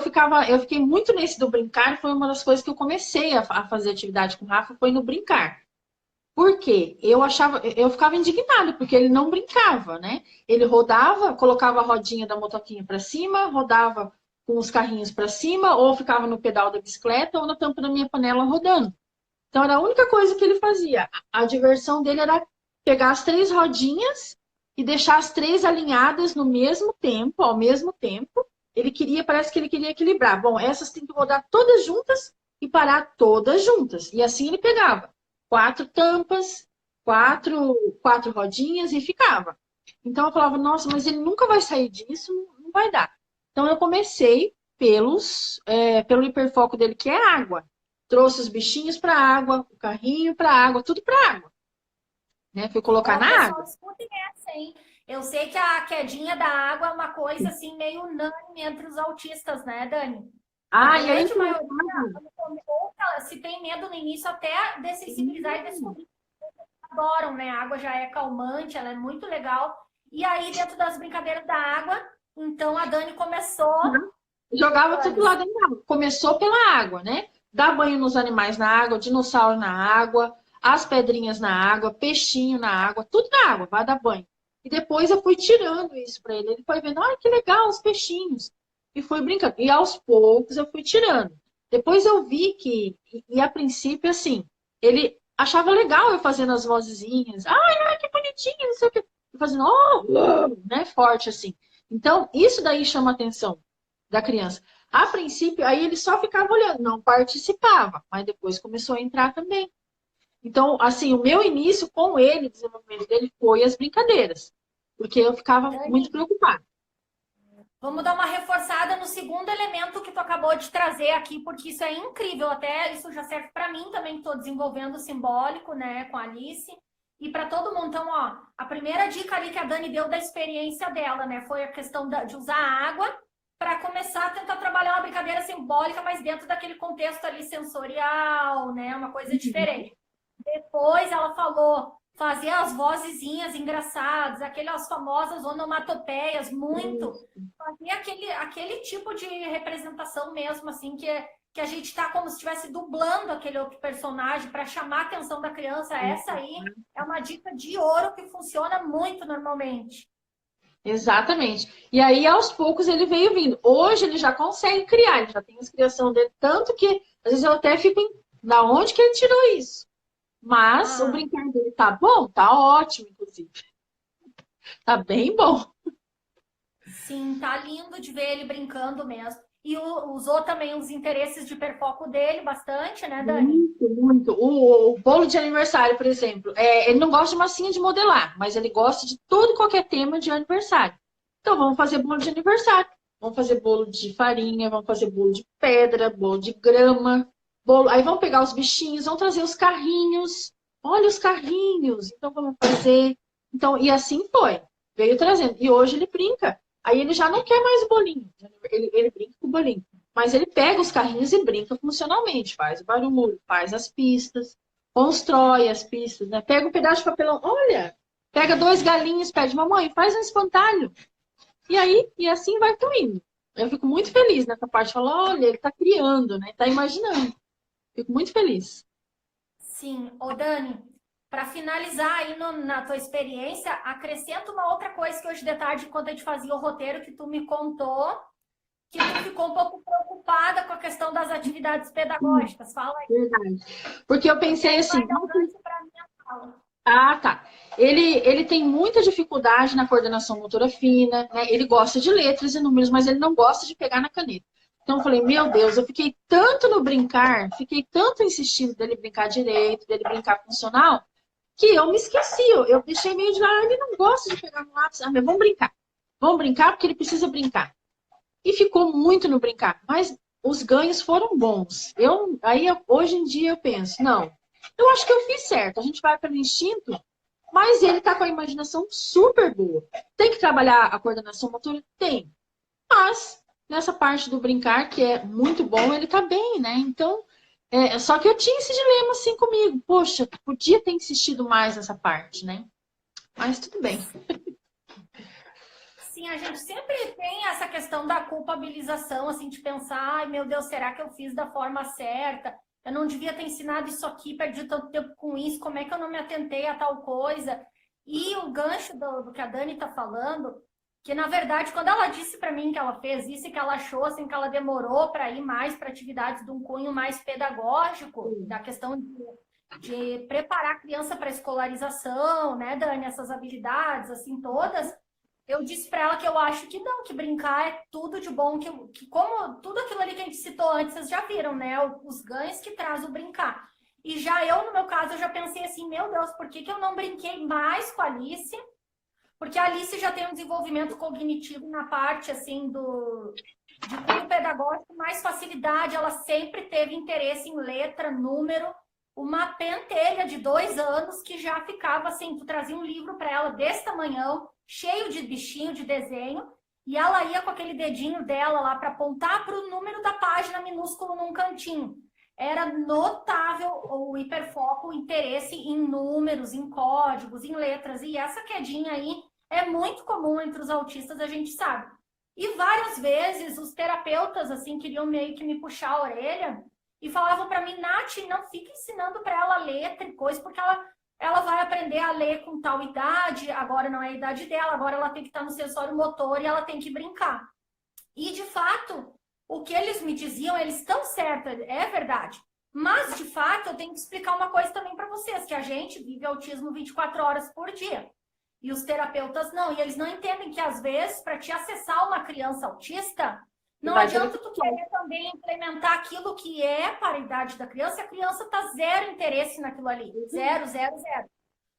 fiquei muito nesse do brincar, foi uma das coisas que eu comecei a fazer atividade com o Rafa, foi no brincar. Por quê? Eu ficava indignada, porque ele não brincava, né? Ele rodava, colocava a rodinha da motoquinha para cima, rodava com os carrinhos para cima, ou ficava no pedal da bicicleta, ou na tampa da minha panela rodando. Então era a única coisa que ele fazia. A diversão dele era pegar as 3 rodinhas e deixar as 3 alinhadas no mesmo tempo, ao mesmo tempo. Parece que ele queria equilibrar. Bom, essas tem que rodar todas juntas e parar todas juntas. E assim ele pegava 4 tampas, 4 rodinhas e ficava. Então eu falava, nossa, mas ele nunca vai sair disso, não vai dar. Então eu comecei pelo hiperfoco dele, que é água. Trouxe os bichinhos para água, o carrinho para água, tudo para água. Né? Fui colocar na água. Essa, hein? Eu sei que a quedinha da água é uma coisa assim meio unânime entre os autistas, né, Dani? A grande maioria, se tem medo no início, até dessensibilizar e descobrir. Adoram, né? A água já é calmante, ela é muito legal. E aí, dentro das brincadeiras da água, então a Dani começou... Jogava tudo lá dentro da água. Começou pela água, né? Dar banho nos animais na água, dinossauro na água, as pedrinhas na água, peixinho na água, tudo na água, vai dar banho. E depois eu fui tirando isso para ele. Ele foi vendo, olha que legal os peixinhos. E foi brincando. E aos poucos eu fui tirando. Depois eu vi que, e a princípio, assim, ele achava legal eu fazendo as vozezinhas. Ai, que bonitinho, não sei o que. Fazendo, né, forte assim. Então, isso daí chama a atenção da criança. A princípio, aí ele só ficava olhando, não participava, mas depois começou a entrar também. Então, assim, o meu início com ele, o desenvolvimento dele, foi as brincadeiras, porque eu ficava muito preocupada. Vamos dar uma reforçada no segundo elemento que tu acabou de trazer aqui, porque isso é incrível, até isso já serve para mim também, que estou desenvolvendo o simbólico, né, com a Alice, e para todo mundo. Então, ó, a primeira dica ali que a Dani deu da experiência dela, né, foi a questão de usar água para começar a tentar trabalhar uma brincadeira simbólica, mas dentro daquele contexto ali sensorial, né, uma coisa diferente. Depois ela falou fazer as vozezinhas engraçadas, aquelas famosas onomatopeias, muito. Fazer aquele tipo de representação mesmo, assim, que a gente está como se estivesse dublando aquele outro personagem para chamar a atenção da criança. Essa aí é uma dica de ouro que funciona muito normalmente. Exatamente. E aí, aos poucos, ele veio vindo. Hoje ele já consegue criar, ele já tem a criação dele, tanto que às vezes eu até fico da onde que ele tirou isso? Mas o brincar dele tá bom, tá ótimo, inclusive. Tá bem bom. Sim, tá lindo de ver ele brincando mesmo. E usou também os interesses de hiperfoco dele bastante, né, Dani? Muito, muito. O bolo de aniversário, por exemplo, ele não gosta de massinha de modelar, mas ele gosta de todo e qualquer tema de aniversário. Então, vamos fazer bolo de aniversário. Vamos fazer bolo de farinha, vamos fazer bolo de pedra, bolo de grama. Bolo... Aí vamos pegar os bichinhos, vamos trazer os carrinhos. Olha os carrinhos. Então, vamos fazer. Então, e assim foi. Veio trazendo. E hoje ele brinca. Aí ele já não quer mais o bolinho. Ele brinca com o bolinho. Mas ele pega os carrinhos e brinca funcionalmente, faz o barulho, faz as pistas, constrói as pistas, né? Pega um pedaço de papelão, olha, pega 2 galinhos, pede, mamãe, faz um espantalho. E aí, e assim vai fluindo. Eu fico muito feliz nessa parte, falo, olha, ele tá criando, né? Tá imaginando. Fico muito feliz. Sim. Ô, Dani, para finalizar aí na tua experiência, acrescenta uma outra coisa que hoje de tarde, quando a gente fazia o roteiro que tu me contou, que tu ficou um pouco preocupada com a questão das atividades pedagógicas. Fala aí. Verdade. Porque eu pensei assim, Vai dar um gancho para minha fala. ah, tá. Ele tem muita dificuldade na coordenação motora fina, né? Ele gosta de letras e números, mas ele não gosta de pegar na caneta. Então eu falei, meu Deus, eu fiquei tanto no brincar, fiquei tanto insistindo dele brincar direito, dele brincar funcional, que eu me esqueci. Eu deixei meio de lado, ele não gosta de pegar no lápis. Ah, mas vamos brincar. Vamos brincar porque ele precisa brincar. E ficou muito no brincar, mas os ganhos foram bons. Hoje em dia eu penso, não, eu acho que eu fiz certo. A gente vai pelo instinto, mas ele tá com a imaginação super boa. Tem que trabalhar a coordenação motora? Tem. Mas nessa parte do brincar, que é muito bom, ele tá bem, né? Então, só que eu tinha esse dilema assim comigo. Poxa, podia ter insistido mais nessa parte, né? Mas tudo bem. Sim, a gente sempre tem essa questão da culpabilização, assim, de pensar, ai meu Deus, será que eu fiz da forma certa? Eu não devia ter ensinado isso aqui, perdi tanto tempo com isso, como é que eu não me atentei a tal coisa? E o gancho do que a Dani está falando, que na verdade, quando ela disse para mim que ela fez isso e que ela achou assim, que ela demorou para ir mais para atividades de um cunho mais pedagógico, da questão de preparar a criança para a escolarização, né, Dani, essas habilidades, assim, todas. Eu disse para ela que eu acho que não, que brincar é tudo de bom, que como tudo aquilo ali que a gente citou antes, vocês já viram, né? Os ganhos que traz o brincar. E já eu, no meu caso, eu já pensei assim, meu Deus, por que eu não brinquei mais com a Alice? Porque a Alice já tem um desenvolvimento cognitivo na parte, assim, de cunho pedagógico, mais facilidade, ela sempre teve interesse em letra, número, uma pentelha de 2 anos que já ficava assim, tu trazia um livro para ela desse tamanhão, cheio de bichinho de desenho, e ela ia com aquele dedinho dela lá para apontar para o número da página minúsculo num cantinho. Era notável o hiperfoco, o interesse em números, em códigos, em letras, e essa quedinha aí é muito comum entre os autistas, a gente sabe. E várias vezes os terapeutas assim queriam meio que me puxar a orelha e falavam para mim, Nath, não fica ensinando para ela letra e coisa, porque ela vai aprender a ler com tal idade, agora não é a idade dela, agora ela tem que estar no sensório motor e ela tem que brincar. E, de fato, o que eles me diziam, eles estão certos, é verdade. Mas, de fato, eu tenho que explicar uma coisa também para vocês, que a gente vive autismo 24 horas por dia. E os terapeutas não. E eles não entendem que, às vezes, para te acessar uma criança autista, não adianta tu querer também implementar aquilo que é para a idade da criança, e a criança está zero interesse naquilo ali. Zero, zero, zero.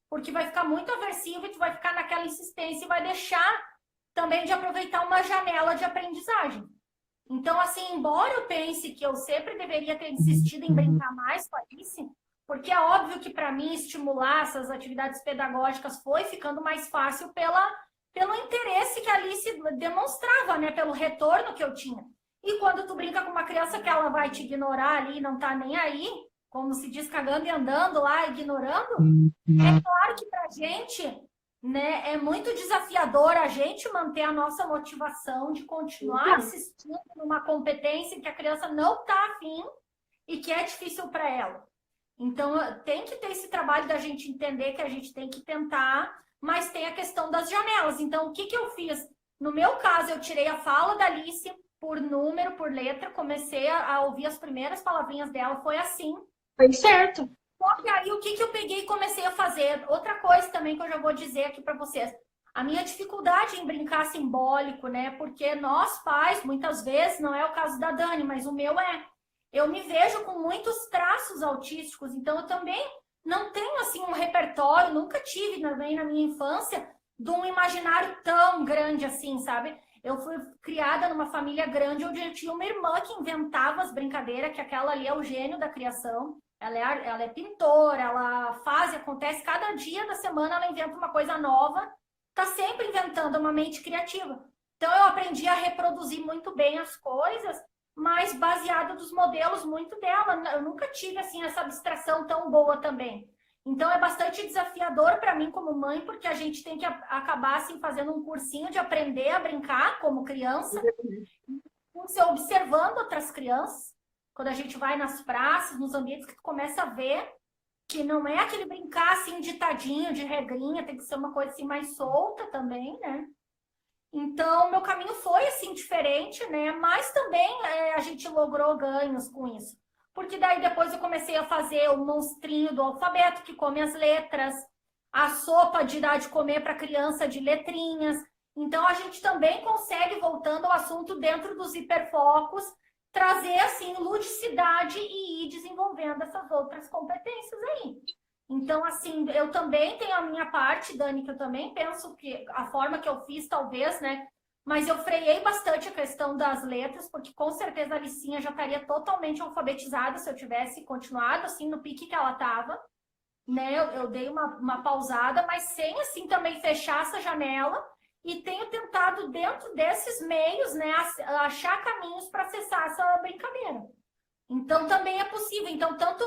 Porque vai ficar muito aversivo e tu vai ficar naquela insistência e vai deixar também de aproveitar uma janela de aprendizagem. Então, assim, embora eu pense que eu sempre deveria ter insistido em brincar mais com a Alice, porque é óbvio que para mim estimular essas atividades pedagógicas foi ficando mais fácil pelo interesse que a Alice demonstrava, né? Pelo retorno que eu tinha. E quando tu brinca com uma criança que ela vai te ignorar ali, não tá nem aí, como se diz, cagando e andando lá, ignorando, é claro que para a gente, né, é muito desafiador a gente manter a nossa motivação de continuar insistindo numa competência que a criança não está afim e que é difícil para ela. Então, tem que ter esse trabalho da gente entender que a gente tem que tentar, mas tem a questão das janelas. Então, o que que eu fiz? No meu caso, eu tirei a fala da Alice por número, por letra, comecei a ouvir as primeiras palavrinhas dela, foi assim. Foi certo. Só que aí, o que que eu peguei e comecei a fazer? Outra coisa também que eu já vou dizer aqui para vocês. A minha dificuldade em brincar simbólico, né? Porque nós pais, muitas vezes, não é o caso da Dani, mas o meu é. Eu me vejo com muitos traços autísticos, então eu também não tenho, assim, um repertório, nunca tive também na minha infância de um imaginário tão grande assim, sabe? Eu fui criada numa família grande onde eu tinha uma irmã que inventava as brincadeiras, que aquela ali é o gênio da criação. Ela é pintora, ela faz e acontece. Cada dia da semana ela inventa uma coisa nova, tá sempre inventando, uma mente criativa. Então eu aprendi a reproduzir muito bem as coisas, mas baseada dos modelos muito dela. Eu nunca tive assim essa abstração tão boa também. Então é bastante desafiador para mim como mãe, porque a gente tem que acabar assim fazendo um cursinho de aprender a brincar como criança, você observando outras crianças. Quando a gente vai nas praças, nos ambientes, que tu começa a ver que não é aquele brincar assim ditadinho, de regrinha, tem que ser uma coisa assim mais solta também, né? Então, meu caminho foi, assim, diferente, né? Mas também a gente logrou ganhos com isso. Porque daí depois eu comecei a fazer o monstrinho do alfabeto, que come as letras, a sopa de dar de comer para criança de letrinhas. Então, a gente também consegue, voltando ao assunto dentro dos hiperfocos, trazer, assim, ludicidade e ir desenvolvendo essas outras competências aí. Então, assim, eu também tenho a minha parte, Dani, que eu também penso que a forma que eu fiz, talvez, né? Mas eu freiei bastante a questão das letras, porque com certeza a Alicinha já estaria totalmente alfabetizada se eu tivesse continuado, assim, no pique que ela estava, né? Eu dei uma pausada, mas sem, assim, também fechar essa janela e tenho tentado, dentro desses meios, né, achar caminhos para acessar essa brincadeira. Então, também é possível. Então, tanto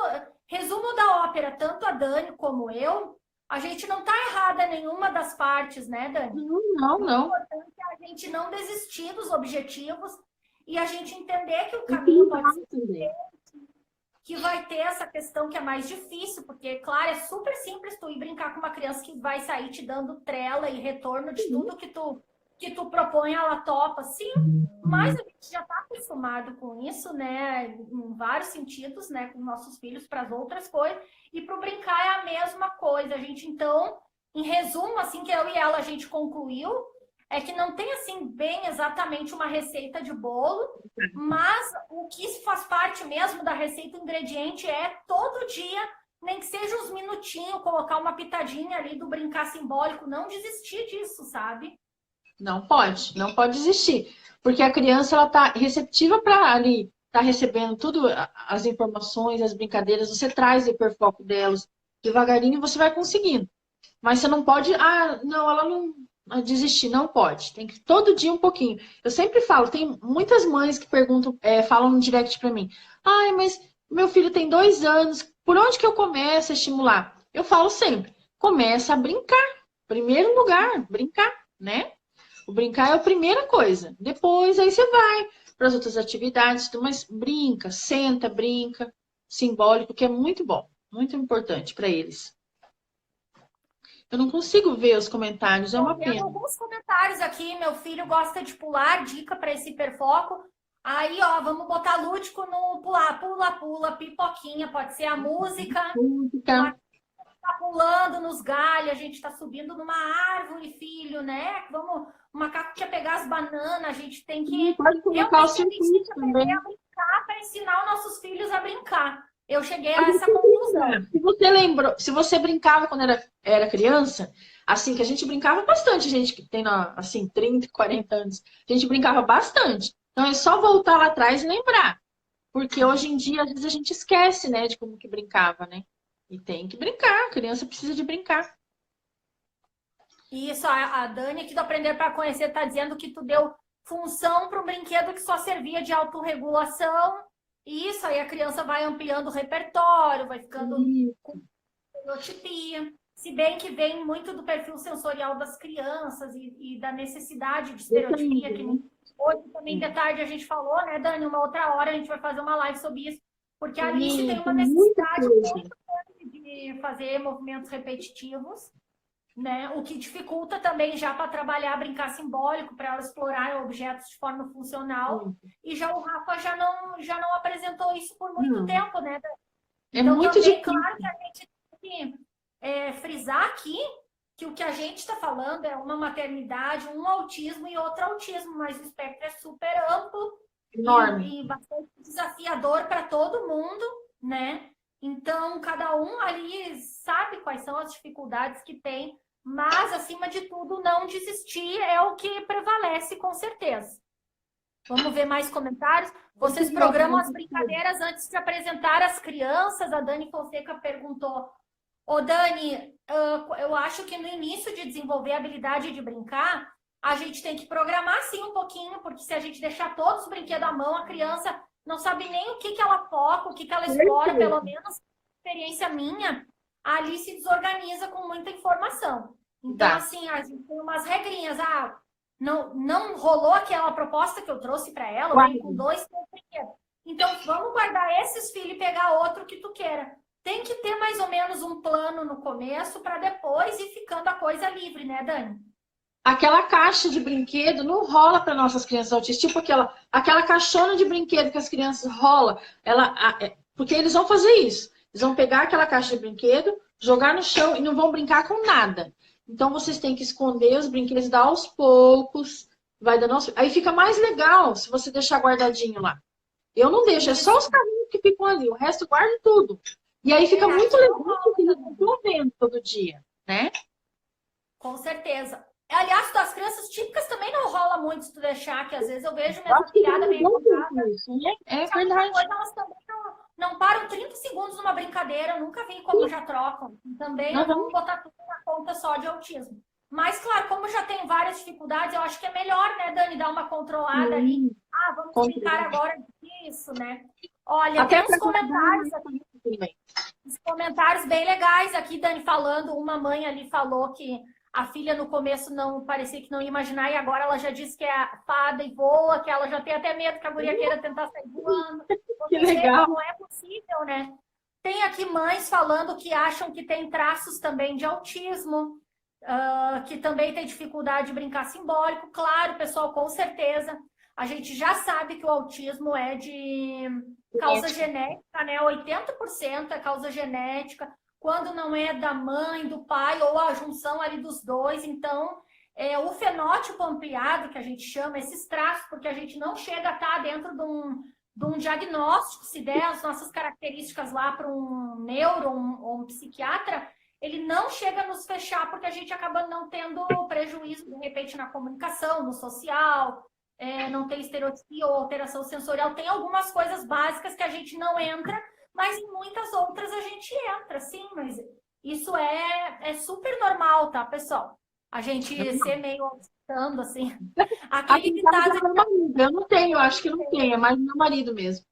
resumo da ópera, tanto a Dani como eu, a gente não está errada em nenhuma das partes, né, Dani? Não, não. O importante é a gente não desistir dos objetivos e a gente entender que o caminho pode ser diferente, que vai ter essa questão que é mais difícil, porque, claro, é super simples tu ir brincar com uma criança que vai sair te dando trela e retorno de tudo que tu propõe, ela topa, sim, mas a gente já está acostumado com isso, né, em vários sentidos, né, com nossos filhos para as outras coisas, e para o brincar é a mesma coisa. A gente, então, em resumo, assim, que eu e ela a gente concluiu, é que não tem, assim, bem exatamente uma receita de bolo, mas o que faz parte mesmo da receita, o ingrediente é todo dia, nem que seja uns minutinhos, colocar uma pitadinha ali do brincar simbólico, não desistir disso, sabe? Não pode desistir. Porque a criança, ela tá receptiva para ali, tá recebendo tudo, as informações, as brincadeiras, você traz o hiperfoco delas, devagarinho você vai conseguindo. Mas você não pode, não, ela não desistir, não pode. Tem que todo dia um pouquinho. Eu sempre falo, tem muitas mães que perguntam, falam no direct para mim, ai, mas meu filho tem 2 anos, por onde que eu começo a estimular? Eu falo sempre, começa a brincar. Primeiro lugar, brincar, né? O brincar é a primeira coisa. Depois, aí você vai para as outras atividades, mas brinca, senta, brinca, simbólico, que é muito bom, muito importante para eles. Eu não consigo ver os comentários, é uma pena. Alguns comentários aqui, meu filho gosta de pular, dica para esse hiperfoco. Aí, ó, vamos botar lúdico no pular, pula, pula, pipoquinha, pode ser a música. Tá pulando nos galhos, a gente tá subindo numa árvore, filho, né? Vamos, o macaco quer pegar as bananas, a gente tem que pode colocar o circuito também. A brincar para ensinar os nossos filhos a brincar. Eu cheguei a essa conclusão. Se você lembrou, se você brincava quando era criança, assim, que a gente brincava bastante, gente que tem, assim, 30, 40 anos, a gente brincava bastante. Então é só voltar lá atrás e lembrar. Porque hoje em dia, às vezes, a gente esquece, né, de como que brincava, né? E tem que brincar, a criança precisa de brincar. Isso, a Dani aqui do Aprender para Conhecer está dizendo que tu deu função para um brinquedo que só servia de autorregulação Isso, aí a criança vai ampliando o repertório, vai ficando Isso. com estereotipia. Se bem que vem muito do perfil sensorial das crianças e da necessidade de estereotipia, Depende, que né? hoje também de tarde a gente falou, né, Dani? Uma outra hora a gente vai fazer uma live sobre isso, porque a Alice tem Sim, uma tem muita necessidade coisa. muito grande de fazer movimentos repetitivos, né? O que dificulta também já para trabalhar brincar simbólico, para ela explorar objetos de forma funcional. E já o Rafa já não apresentou isso por muito Não, tempo, né? é Então muito também, difícil. claro que a gente tem que frisar aqui que o que a gente está falando é uma maternidade, um autismo e outro autismo, mas o espectro é super amplo Enorme. e bastante desafiador para todo mundo, né? Então, cada um ali sabe quais são as dificuldades que tem, mas, acima de tudo, não desistir é o que prevalece, com certeza. Vamos ver mais comentários. Vocês Muito bom, programam as muito bom. brincadeiras antes de apresentar as crianças? A Dani Fonseca perguntou. Ô, Dani, eu acho que no início de desenvolver a habilidade de brincar, a gente tem que programar sim um pouquinho, porque se a gente deixar todos os brinquedos à mão, a criança não sabe nem o que que ela foca, o que que ela explora, pelo menos experiência minha, ali se desorganiza com muita informação. Então, Tá. assim, a gente tem umas regrinhas. Não rolou aquela proposta que eu trouxe para ela, eu venho com 2, 3 brinquedos. Então, vamos guardar esses filhos e pegar outro que tu queira. Tem que ter mais ou menos um plano no começo para depois ir ficando a coisa livre, né, Dani? Aquela caixa de brinquedo não rola para nossas crianças autistas, tipo aquela caixona de brinquedo que as crianças rolam, porque eles vão fazer isso. Eles vão pegar aquela caixa de brinquedo, jogar no chão e não vão brincar com nada. Então vocês têm que esconder os brinquedos, dar aos poucos, vai dando aos... Aí fica mais legal se você deixar guardadinho lá. Eu não deixo, é só os carrinhos que ficam ali, o resto eu guardo tudo. E aí fica muito legal, porque eles estão vendo todo dia, né? Com certeza. Aliás, das crianças típicas também não rola muito se tu deixar, que às vezes eu vejo minha Acho que filhada meio empolgada. isso, né? É Sabe uma verdade. coisa, elas também não param 30 segundos numa brincadeira, eu nunca vi como já trocam. Também não vamos botar tudo na conta só de autismo. Mas, claro, como já tem várias dificuldades, eu acho que é melhor, né, Dani, dar uma controlada ali. Vamos brincar agora disso, né? Olha, Até tem uns comentários aqui. Os comentários bem legais aqui, Dani, falando. Uma mãe ali falou que a filha no começo não parecia que não ia imaginar, e agora ela já disse que é fada e voa, que ela já tem até medo que a guria queira tentar sair voando. Que legal. Não é possível, né? Tem aqui mães falando que acham que tem traços também de autismo, que também tem dificuldade de brincar simbólico. Claro, pessoal, com certeza. A gente já sabe que o autismo é de causa genética, né? 80% é causa genética. Quando não é da mãe, do pai, ou a junção ali dos dois. Então, o fenótipo ampliado, que a gente chama, esses traços, porque a gente não chega a estar dentro de um diagnóstico, se der as nossas características lá para um neuro ou um psiquiatra, ele não chega a nos fechar, porque a gente acaba não tendo prejuízo, de repente, na comunicação, no social, não tem estereotipia ou alteração sensorial. Tem algumas coisas básicas que a gente não entra, mas em muitas outras a gente entra, sim, mas isso é super normal, tá, pessoal? A gente ser meio obstando, assim. Aquele ditado... Eu não tenho, acho que não tem, é mais do meu marido mesmo.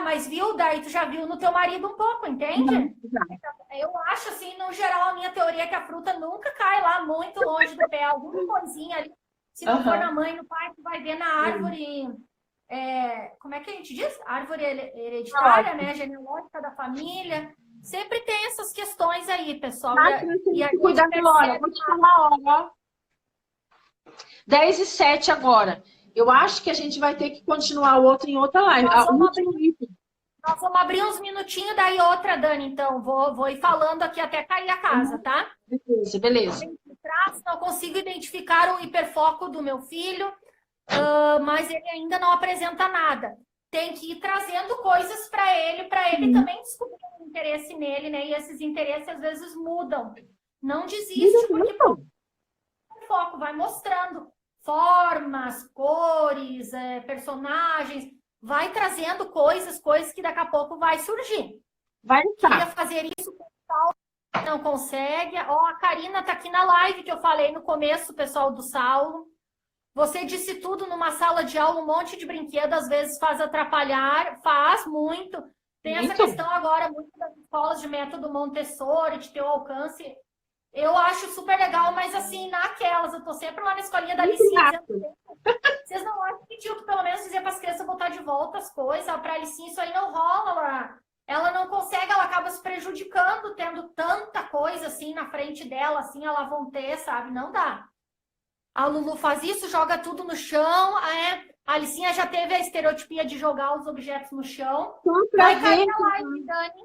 Mas viu, daí tu já viu no teu marido um pouco, entende? Eu acho, assim, no geral, a minha teoria é que a fruta nunca cai lá muito longe do pé, alguma coisinha ali. Se não for na mãe e no pai, tu vai ver na árvore... como é que a gente diz? Árvore hereditária, né? Genealógica da família. Sempre tem essas questões aí, pessoal. Cuidado, Laura. Vou te falar a hora. 10h07 agora. Eu acho que a gente vai ter que continuar o outro em outra live. Nós vamos abrir uns minutinhos, daí outra, Dani. Então, vou ir falando aqui até cair a casa, tá? Beleza. Não consigo identificar o hiperfoco do meu filho, mas ele ainda não apresenta nada. Tem que ir trazendo coisas para ele também descobrir um interesse nele, né? E esses interesses às vezes mudam. Não desiste, porque o foco vai mostrando formas, cores, personagens, vai trazendo coisas que daqui a pouco vai surgir. Vai estar. Queria fazer isso com o Saulo, não consegue. A Karina tá aqui na live que eu falei no começo, pessoal do Saulo. Você disse tudo numa sala de aula, um monte de brinquedo, às vezes faz atrapalhar, faz muito. Tem essa Muito. questão agora, muito das escolas de método Montessori, de ter o alcance. Eu acho super legal, mas assim, naquelas, eu tô sempre lá na escolinha da Muito Alicinha rápido. dizendo, vocês não acham que tinha que pelo menos dizer para as crianças botar de volta as coisas, para a Alicinha isso aí não rola, ela não consegue, ela acaba se prejudicando, tendo tanta coisa assim na frente dela, assim, ela vão ter, sabe? Não dá. A Lulu faz isso, joga tudo no chão, a Alicinha já teve a estereotipia de jogar os objetos no chão. Só pra Vai ver. cair a live, Dani.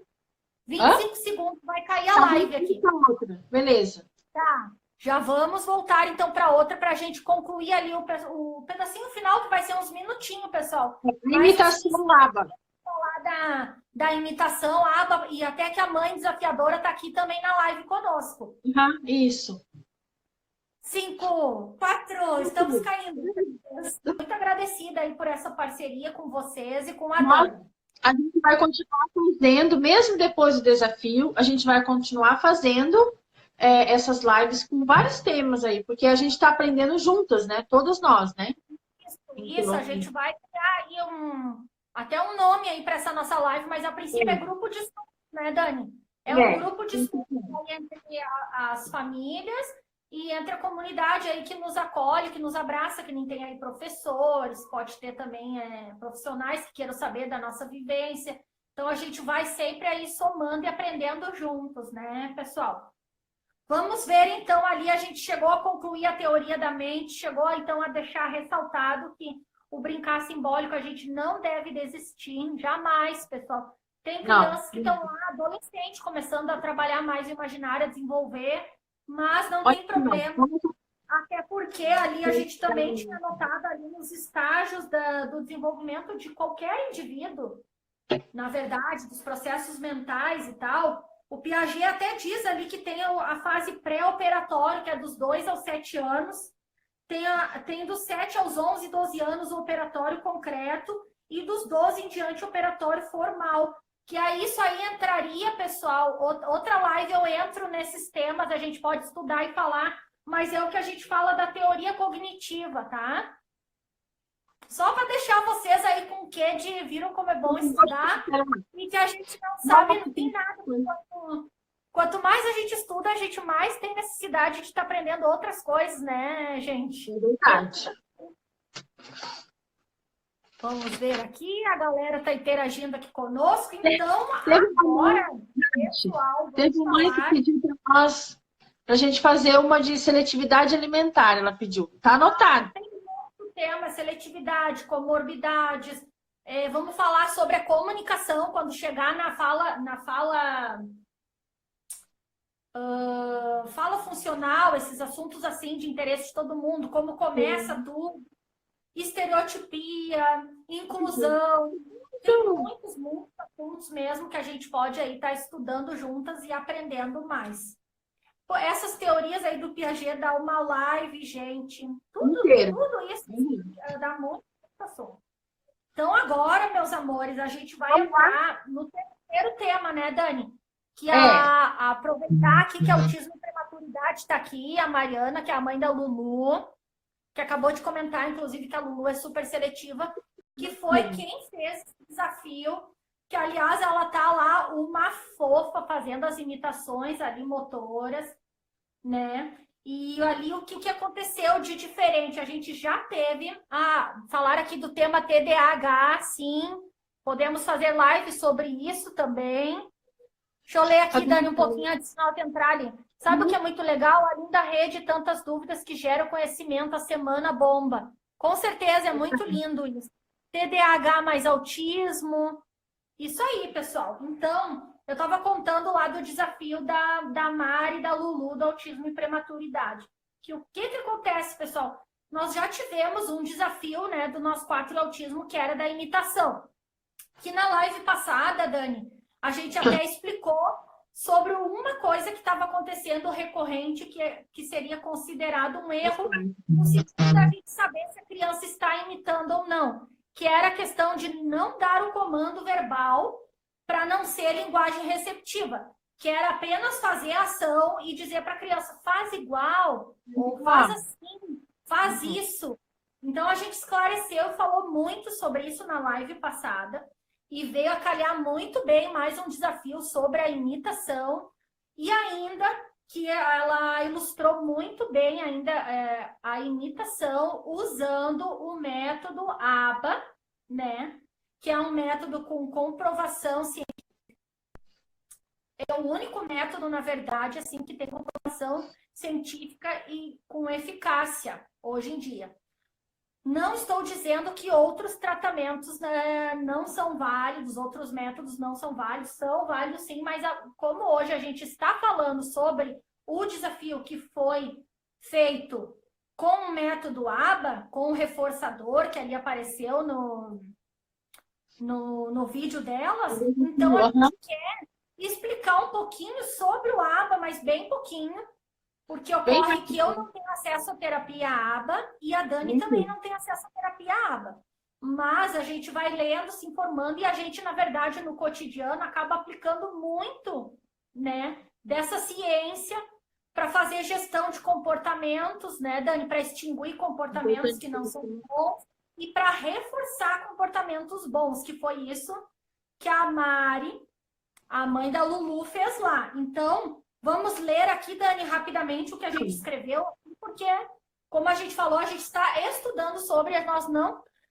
Hã? 25 segundos, vai cair a Tá live aqui. outra. Beleza. Tá. Já vamos voltar então para outra para a gente concluir ali o pedacinho final, que vai ser uns minutinhos, pessoal. Imitação lava. Falar da imitação, aba, e até que a mãe desafiadora está aqui também na live conosco. Uhum, isso. 5, 4, estamos caindo. Muito agradecida aí por essa parceria com vocês e com a Dani. A gente vai continuar fazendo, mesmo depois do desafio, a gente vai continuar fazendo essas lives com vários temas aí, porque a gente está aprendendo juntas, né? Todas nós, né? Isso, a gente vai criar aí até um nome aí para essa nossa live, mas a princípio é grupo de estudo, né, Dani? É um grupo de estudo entre as famílias e entre a comunidade aí que nos acolhe, que nos abraça, que nem tem aí professores, pode ter também profissionais que queiram saber da nossa vivência. Então, a gente vai sempre aí somando e aprendendo juntos, né, pessoal? Vamos ver, então, ali a gente chegou a concluir a teoria da mente, chegou, então, a deixar ressaltado que o brincar simbólico a gente não deve desistir, jamais, pessoal. Tem crianças que estão lá, adolescentes, começando a trabalhar mais o imaginário, a desenvolver, mas não tem problema, até porque ali a gente também tinha notado ali nos estágios do desenvolvimento de qualquer indivíduo, na verdade, dos processos mentais e tal. O Piaget até diz ali que tem a fase pré-operatória, que é dos 2 aos 7 anos, tem dos 7 aos 11, 12 anos o operatório concreto e dos 12 em diante o operatório formal. Que aí isso aí entraria, pessoal, outra live eu entro nesses temas, a gente pode estudar e falar, mas é o que a gente fala da teoria cognitiva, tá? Só para deixar vocês aí com o quê de viram como é bom estudar e que a gente não sabe, não tem nada. Quanto mais a gente estuda, a gente mais tem necessidade de estar aprendendo outras coisas, né, gente? É verdade. Vamos ver aqui, a galera está interagindo aqui conosco. Então, agora, pessoal, teve uma mãe que pediu para nós, para a gente fazer uma de seletividade alimentar, ela pediu. Tá anotado. Tem outro tema, seletividade, comorbidades. Vamos falar sobre a comunicação quando chegar na fala funcional, esses assuntos assim de interesse de todo mundo, como começa tudo. Estereotipia, inclusão, tem muitos assuntos mesmo que a gente pode aí estar estudando juntas e aprendendo mais. Pô, essas teorias aí do Piaget dá uma live, gente. Tudo isso dá muito assunto. Então agora, meus amores, a gente vai entrar no terceiro tema, né, Dani? Que aproveitar aqui que autismo e prematuridade está aqui, a Mariana, que é a mãe da Lulu, que acabou de comentar, inclusive, que a Lulu é super seletiva, que foi quem fez esse desafio, que, aliás, ela tá lá, uma fofa, fazendo as imitações ali, motoras, né? E ali, o que aconteceu de diferente? A gente já teve, falar aqui do tema TDAH, sim, podemos fazer live sobre isso também. Deixa eu ler aqui, Dani, um pouquinho adicional de entrar ali. Sabe o que é muito legal? Além da rede, tantas dúvidas que geram conhecimento, a semana bomba. Com certeza, é muito lindo isso. TDAH mais autismo. Isso aí, pessoal. Então, eu estava contando lá do desafio da Mari e da Lulu do autismo e prematuridade. O que acontece, pessoal? Nós já tivemos um desafio, né, do nosso 4 autismo, que era da imitação. Que na live passada, Dani, a gente até explicou sobre uma coisa que estava acontecendo recorrente, que seria considerado um erro, no sentido da gente saber se a criança está imitando ou não, que era a questão de não dar o comando verbal para não ser linguagem receptiva, que era apenas fazer a ação e dizer para a criança, faz igual, ou faz assim, faz isso. esclareceu e falou muito sobre isso na live passada e veio a calhar muito bem mais um desafio sobre a imitação e ainda que ela ilustrou muito bem ainda a imitação usando o método ABA, né? Que é um método com comprovação científica. É o único método, na verdade, assim, que tem comprovação científica e com eficácia hoje em dia. Não estou dizendo que outros tratamentos, né, não são válidos, outros métodos não são válidos sim, mas como hoje a gente está falando sobre o desafio que foi feito com o método ABA, com o reforçador que ali apareceu no vídeo delas, então a gente quer explicar um pouquinho sobre o ABA, mas bem pouquinho, porque ocorre que eu não tenho acesso à terapia ABA e a Dani também não tem acesso à terapia ABA. Mas a gente vai lendo, se informando e a gente, na verdade, no cotidiano, acaba aplicando muito, né, dessa ciência para fazer gestão de comportamentos, né, Dani, para extinguir comportamentos que não são bons e para reforçar comportamentos bons, que foi isso que a Mari, a mãe da Lulu, fez lá. Então, vamos ler aqui, Dani, rapidamente o que a gente escreveu, porque, como a gente falou, a gente está estudando sobre, nós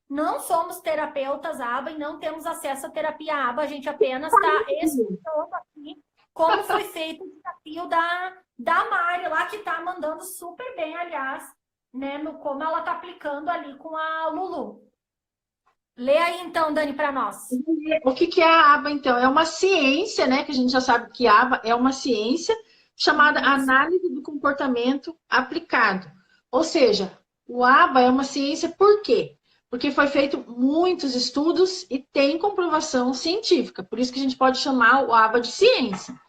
não somos terapeutas ABA e não temos acesso à terapia ABA, a gente apenas está estudando aqui como foi feito o desafio da Mari lá, que está mandando super bem, aliás, né, no como ela está aplicando ali com a Lulu. Lê aí então, Dani, para nós. O que é a ABA, então? É uma ciência, né? Que a gente já sabe que a ABA é uma ciência chamada análise do comportamento aplicado. Ou seja, o ABA é uma ciência por quê? Porque foi feito muitos estudos e tem comprovação científica. Por isso que a gente pode chamar o ABA de ciência.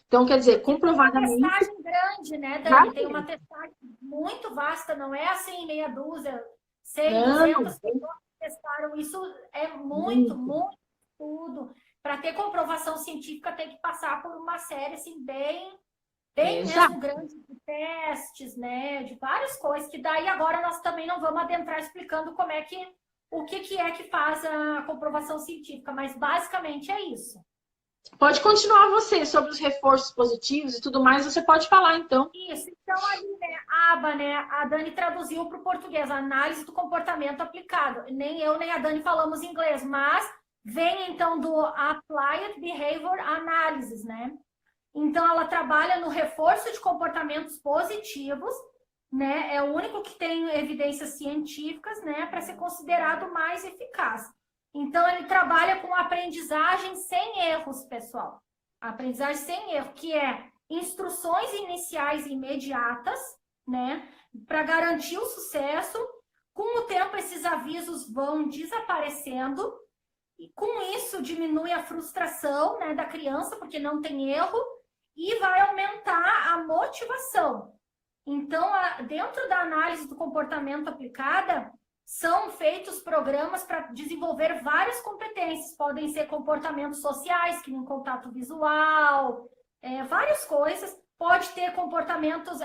Então, quer dizer, comprovadamente... Tem uma testagem grande, né, Dani? Tem uma testagem muito vasta, não é assim meia dúzia, 100, 200 pessoas testaram. Isso é muito estudo. Para ter comprovação científica, tem que passar por uma série assim, bem mesmo grande de testes, né? De várias coisas, que daí agora nós também não vamos adentrar explicando o que é que faz a comprovação científica, mas basicamente é isso. Pode continuar você sobre os reforços positivos e tudo mais, você pode falar então. Isso, então ali, né, a ABA, né, a Dani traduziu para o português, análise do comportamento aplicado. Nem eu nem a Dani falamos inglês, mas vem então do Applied Behavior Analysis, né? Então ela trabalha no reforço de comportamentos positivos, né? É o único que tem evidências científicas, né, para ser considerado mais eficaz. Então, ele trabalha com aprendizagem sem erros, pessoal. Aprendizagem sem erro, que é instruções iniciais imediatas, né? Para garantir o sucesso. Com o tempo, esses avisos vão desaparecendo. E com isso, diminui a frustração, né, da criança, porque não tem erro. E vai aumentar a motivação. Então, dentro da análise do comportamento aplicada, são feitos programas para desenvolver várias competências. Podem ser comportamentos sociais, que nem contato visual, várias coisas. Pode ter comportamentos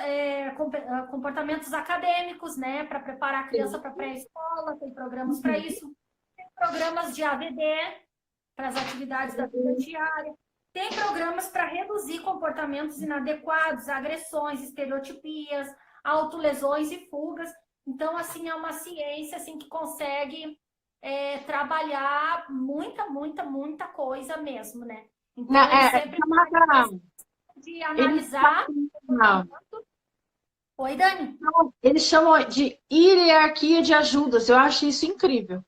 acadêmicos, né? Para preparar a criança para a pré-escola, tem programas para isso. Tem programas de AVD, para as atividades da vida diária. Tem programas para reduzir comportamentos inadequados, agressões, estereotipias, autolesões e fugas. Então, assim, é uma ciência assim, que consegue trabalhar muita coisa mesmo, né? Então, sempre de analisar... Oi, Dani? Eles chamam de hierarquia de ajudas. Eu acho isso incrível.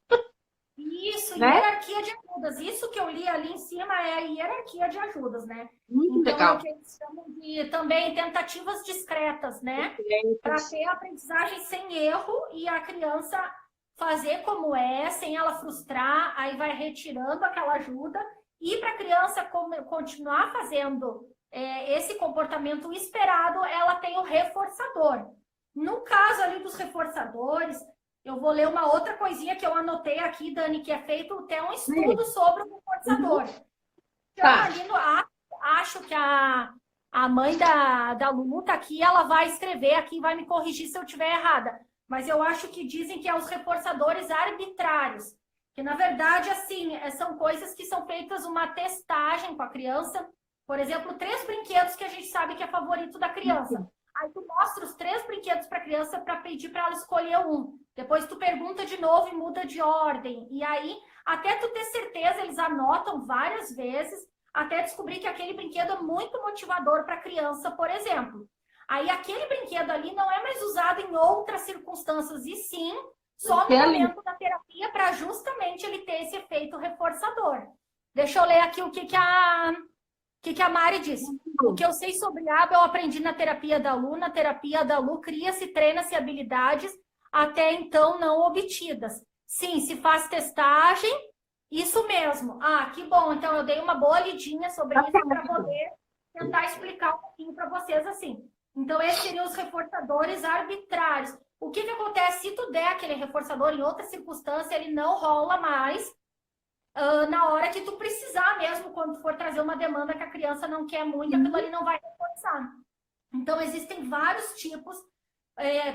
Isso, né? Hierarquia de ajudas. Isso que eu li ali em cima é a hierarquia de ajudas, né? Muito então, legal. É o que eles chamam de também tentativas discretas, né? Para ter aprendizagem sem erro e a criança fazer como sem ela frustrar, aí vai retirando aquela ajuda. E para a criança continuar fazendo esse comportamento esperado, ela tem o reforçador. No caso ali dos reforçadores, eu vou ler uma outra coisinha que eu anotei aqui, Dani, que é feito até um estudo sobre o reforçador. Então, acho que a mãe da Lulu tá aqui, ela vai escrever aqui, vai me corrigir se eu estiver errada. mas eu acho que dizem que é os reforçadores arbitrários, que na verdade, assim, são coisas que são feitas uma testagem com a criança. Por exemplo, 3 brinquedos que a gente sabe que é favorito da criança. Aí tu mostra os 3 brinquedos para a criança para pedir para ela escolher um. Depois tu pergunta de novo e muda de ordem. E aí, até tu ter certeza, eles anotam várias vezes, até descobrir que aquele brinquedo é muito motivador para a criança, por exemplo. Aí aquele brinquedo ali não é mais usado em outras circunstâncias, e sim só no momento da terapia, para justamente ele ter esse efeito reforçador. Deixa eu ler aqui o que a Mari disse. O que eu sei sobre aba eu aprendi na terapia da Lu. Na terapia da Lu, cria-se, treina-se habilidades até então não obtidas. Sim, se faz testagem, isso mesmo. Ah, que bom. Então eu dei uma boa lidinha sobre isso para poder tentar explicar um pouquinho para vocês assim. Então esses seriam os reforçadores arbitrários. O que acontece se tu der aquele reforçador em outra circunstância, ele não rola mais na hora que tu precisar mesmo, quando tu for trazer uma demanda que a criança não quer muito, aquilo ali não vai reforçar. Então, existem vários tipos.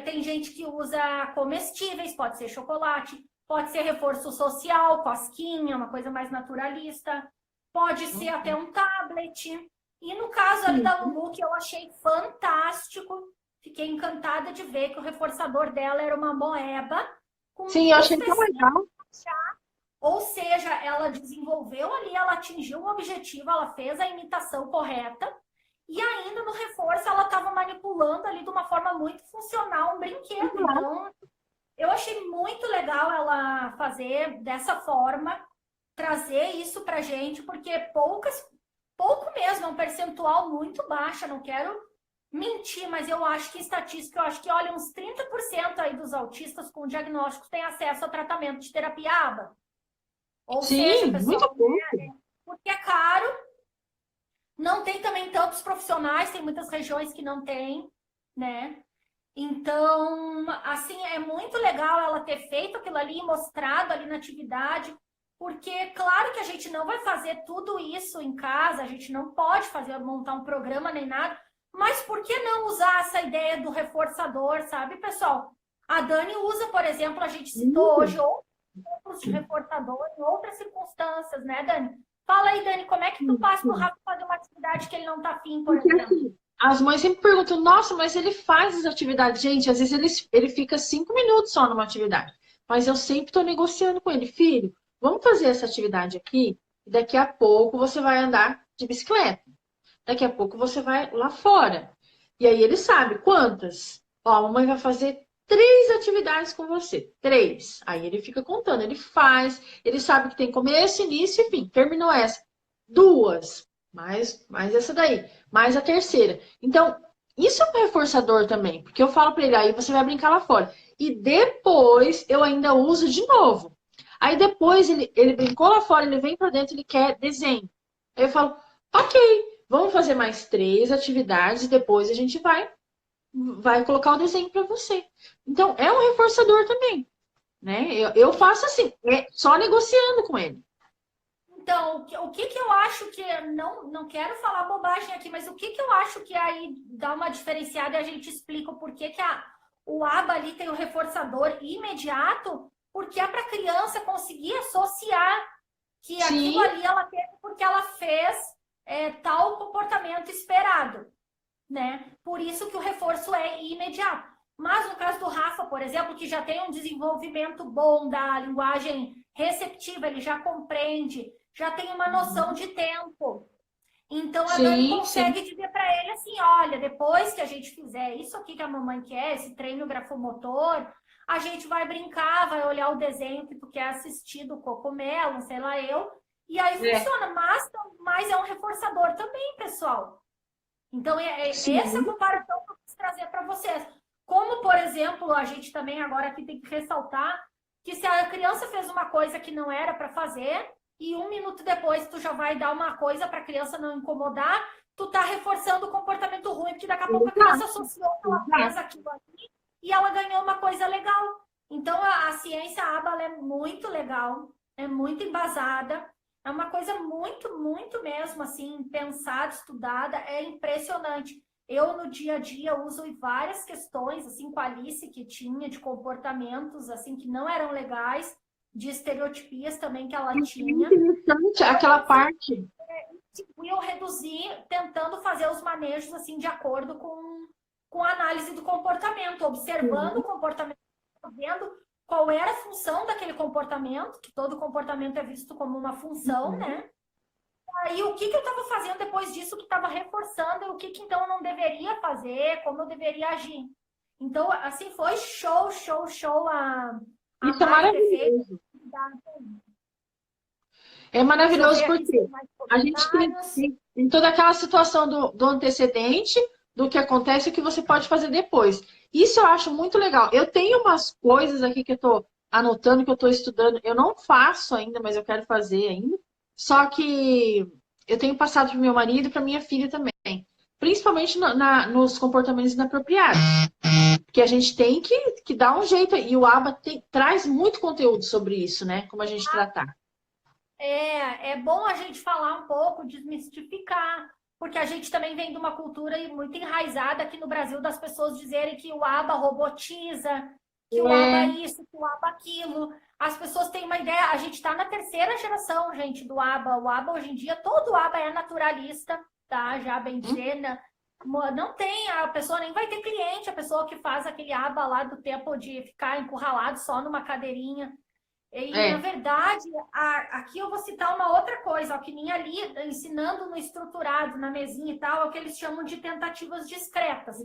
Tem gente que usa comestíveis, pode ser chocolate, pode ser reforço social, cosquinha, uma coisa mais naturalista, pode ser até um tablet. E no caso ali da Lulu, que eu achei fantástico, fiquei encantada de ver que o reforçador dela era uma moeba. Sim, eu achei tão legal. Ou seja, ela desenvolveu ali, ela atingiu o objetivo, ela fez a imitação correta, e ainda no reforço ela estava manipulando ali de uma forma muito funcional um brinquedo. Então, eu achei muito legal ela fazer dessa forma, trazer isso pra gente, porque pouco mesmo, é um percentual muito baixo, não quero mentir, mas eu acho que estatística, eu acho que, olha, uns 30% aí dos autistas com diagnósticos têm acesso a tratamento de terapia aba. Ou seja, pessoal, muito pouco. Porque é caro, não tem também tantos profissionais, tem muitas regiões que não tem, né? Então, assim, é muito legal ela ter feito aquilo ali, mostrado ali na atividade, porque claro que a gente não vai fazer tudo isso em casa, a gente não pode montar um programa nem nada, mas por que não usar essa ideia do reforçador, sabe, pessoal? A Dani usa, por exemplo, a gente citou hoje outros de reforçador em outras circunstâncias, né, Dani? Fala aí, Dani, como é que tu faz pro Rafa fazer uma atividade que ele não tá afim, por exemplo? Assim, as mães sempre perguntam, nossa, mas ele faz as atividades. Gente, às vezes ele fica 5 minutos só numa atividade. Mas eu sempre estou negociando com ele. Filho, vamos fazer essa atividade aqui? E daqui a pouco você vai andar de bicicleta. Daqui a pouco você vai lá fora. E aí ele sabe quantas. Ó, a mamãe vai fazer 3 atividades com você. 3. Aí ele fica contando, ele faz, ele sabe que tem começo, início e fim. Terminou essa. 2. Mais essa daí. Mais a terceira. Então, isso é um reforçador também. Porque eu falo para ele, aí você vai brincar lá fora. E depois eu ainda uso de novo. Aí depois ele brincou lá fora, ele vem para dentro, ele quer desenho. Aí eu falo, ok, vamos fazer mais 3 atividades e depois a gente vai colocar o desenho para você. Então, é um reforçador também, né? Eu faço assim, só negociando com ele. Então, o que eu acho que... Não quero falar bobagem aqui, mas o que eu acho que aí dá uma diferenciada e a gente explica o porquê que o aba ali tem o reforçador imediato, porque é para a criança conseguir associar que aquilo ali ela teve porque ela fez tal comportamento esperado, né? Por isso que o reforço é imediato. Mas no caso do Rafa, por exemplo, que já tem um desenvolvimento bom da linguagem receptiva, ele já compreende, já tem uma noção de tempo. Então a Dani consegue dizer para ele assim, olha, depois que a gente fizer isso aqui que a mamãe quer, esse treino grafomotor, a gente vai brincar, vai olhar o desenho que tu quer assistir do Cocomelo, sei lá eu, e aí funciona. Mas é um reforçador também, pessoal. Então, essa comparação que eu quis trazer para vocês. Como, por exemplo, a gente também agora aqui tem que ressaltar que se a criança fez uma coisa que não era para fazer e 1 minuto depois tu já vai dar uma coisa para a criança não incomodar, tu tá reforçando o comportamento ruim, porque daqui a pouco a criança associou que ela fez aquilo ali e ela ganhou uma coisa legal. Então, a ciência aba é muito legal, é muito embasada. É uma coisa muito, muito mesmo, assim, pensada, estudada, é impressionante. Eu, no dia a dia, uso várias questões, assim, com a Alice, que tinha, de comportamentos, assim, que não eram legais, de estereotipias também que ela tinha. Interessante aquela parte. E eu reduzi tentando fazer os manejos, assim, de acordo com a análise do comportamento, observando o comportamento, vendo qual era a função daquele comportamento, que todo comportamento é visto como uma função, né? Aí, o que eu estava fazendo depois disso que estava reforçando e o que então eu não deveria fazer, como eu deveria agir. Então, assim, foi show, show, show a Isso é Mari ter feito. maravilhoso. É maravilhoso porque a gente tem toda aquela situação do antecedente, do que acontece e o que você pode fazer depois. Isso eu acho muito legal. Eu tenho umas coisas aqui que eu estou anotando, que eu estou estudando. Eu não faço ainda, mas eu quero fazer ainda. Só que eu tenho passado para o meu marido e para minha filha também. Principalmente nos comportamentos inapropriados. Porque a gente tem que dar um jeito. E o ABA traz muito conteúdo sobre isso, né? Como a gente tratar. É bom a gente falar um pouco, desmistificar, porque a gente também vem de uma cultura muito enraizada aqui no Brasil das pessoas dizerem que o ABA robotiza, que o ABA é isso, que o ABA é aquilo. As pessoas têm uma ideia, a gente está na terceira geração, gente, do ABA. O ABA hoje em dia, todo o ABA é naturalista, tá? Já bem dizer, né? Não tem, a pessoa nem vai ter cliente, a pessoa que faz aquele ABA lá do tempo de ficar encurralado só numa cadeirinha. E, na verdade, aqui eu vou citar uma outra coisa, ó, que nem ali, ensinando no estruturado, na mesinha e tal, é o que eles chamam de tentativas discretas.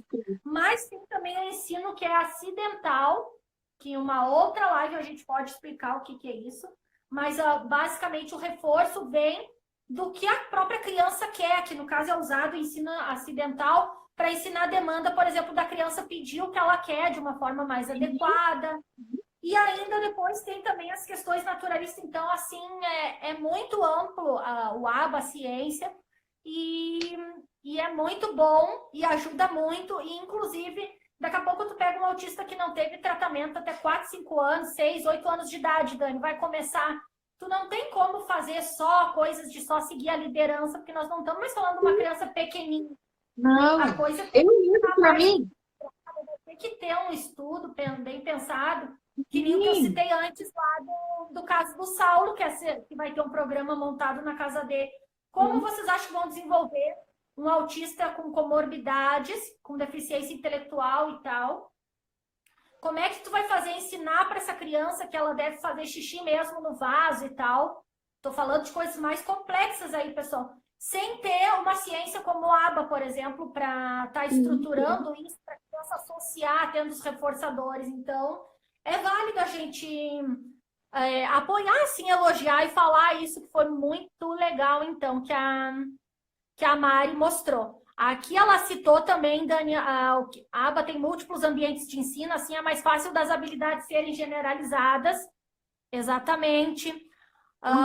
Mas tem também o ensino que é acidental, que em uma outra live a gente pode explicar o que é isso, mas basicamente o reforço vem do que a própria criança quer, que no caso é usado o ensino acidental para ensinar a demanda, por exemplo, da criança pedir o que ela quer de uma forma mais adequada. E ainda depois tem também as questões naturalistas. Então, assim, é muito amplo o ABA, a ciência, e é muito bom e ajuda muito. E, inclusive, daqui a pouco tu pega um autista que não teve tratamento até 4, 5 anos, 6, 8 anos de idade, Dani, vai começar. Tu não tem como fazer só coisas de só seguir a liderança, porque nós não estamos mais falando de uma criança pequenininha. Não, A coisa tem para mim. Tem que ter um estudo bem pensado, que nem o que eu citei antes lá do caso do Saulo, que vai ter um programa montado na casa dele. Como vocês acham que vão desenvolver um autista com comorbidades, com deficiência intelectual e tal? Como é que tu vai ensinar para essa criança que ela deve fazer xixi mesmo no vaso e tal? Tô falando de coisas mais complexas aí, pessoal. Sem ter uma ciência como o ABA, por exemplo, para estar estruturando isso, para a criança associar, tendo os reforçadores. Então, é válido a gente apoiar, assim, elogiar e falar isso, que foi muito legal, então, que a Mari mostrou. Aqui ela citou também, Dani, a ABA tem múltiplos ambientes de ensino, assim é mais fácil das habilidades serem generalizadas. Exatamente.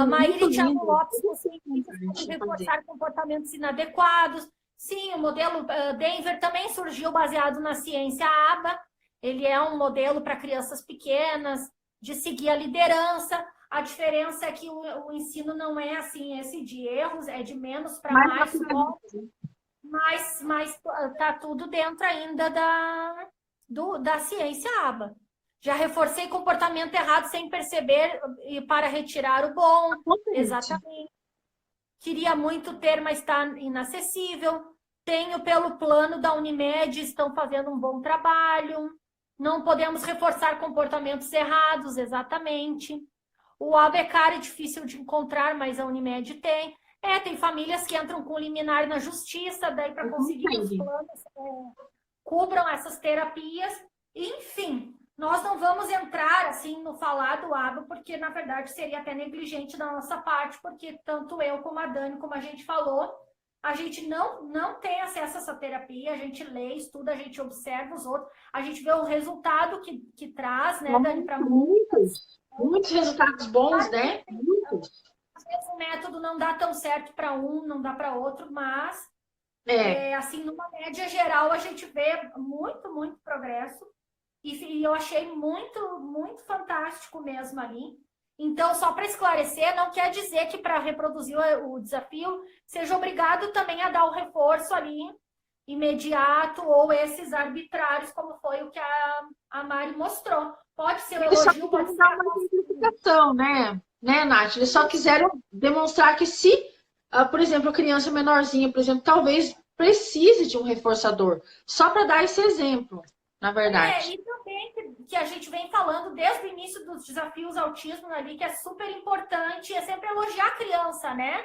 Maíra e Thiago Lopes, cientistas reforçar comportamentos inadequados. Sim, o modelo Denver também surgiu baseado na ciência ABA. Ele é um modelo para crianças pequenas, de seguir a liderança. A diferença é que o ensino não é assim, esse de erros, é de menos para mais, mas tá tudo dentro ainda da ciência ABA. Já reforcei comportamento errado sem perceber e para retirar o bom. Exatamente. Queria muito ter, mas está inacessível. Tenho pelo plano da Unimed, estão fazendo um bom trabalho. Não podemos reforçar comportamentos errados, exatamente. O ABA é caro e difícil de encontrar, mas a Unimed tem. Tem famílias que entram com liminar na justiça, daí para conseguir que os planos cubram essas terapias. Enfim, nós não vamos entrar assim no falar do ABA, porque na verdade seria até negligente da nossa parte, porque tanto eu como a Dani, como a gente falou, a gente não tem acesso a essa terapia, a gente lê, estuda, a gente observa os outros, a gente vê o resultado que traz, né, Dani, para muitos resultados bons, né? Muitos. Às vezes o método não dá tão certo para um, não dá para outro, mas assim, numa média geral, a gente vê muito, muito progresso. E eu achei muito, muito fantástico mesmo ali. Então, só para esclarecer, não quer dizer que para reproduzir o desafio, seja obrigado também a dar o reforço ali imediato ou esses arbitrários, como foi o que a Mari mostrou. Pode ser um Eles só elogio, pode quiseram ser dar uma simplificação, né, Nath? Eles só quiseram demonstrar que se, por exemplo, a criança menorzinha, por exemplo, talvez precise de um reforçador. Só para dar esse exemplo, na verdade. E também que a gente vem falando desde o início dos desafios autismo ali, que é super importante, é sempre elogiar a criança, né?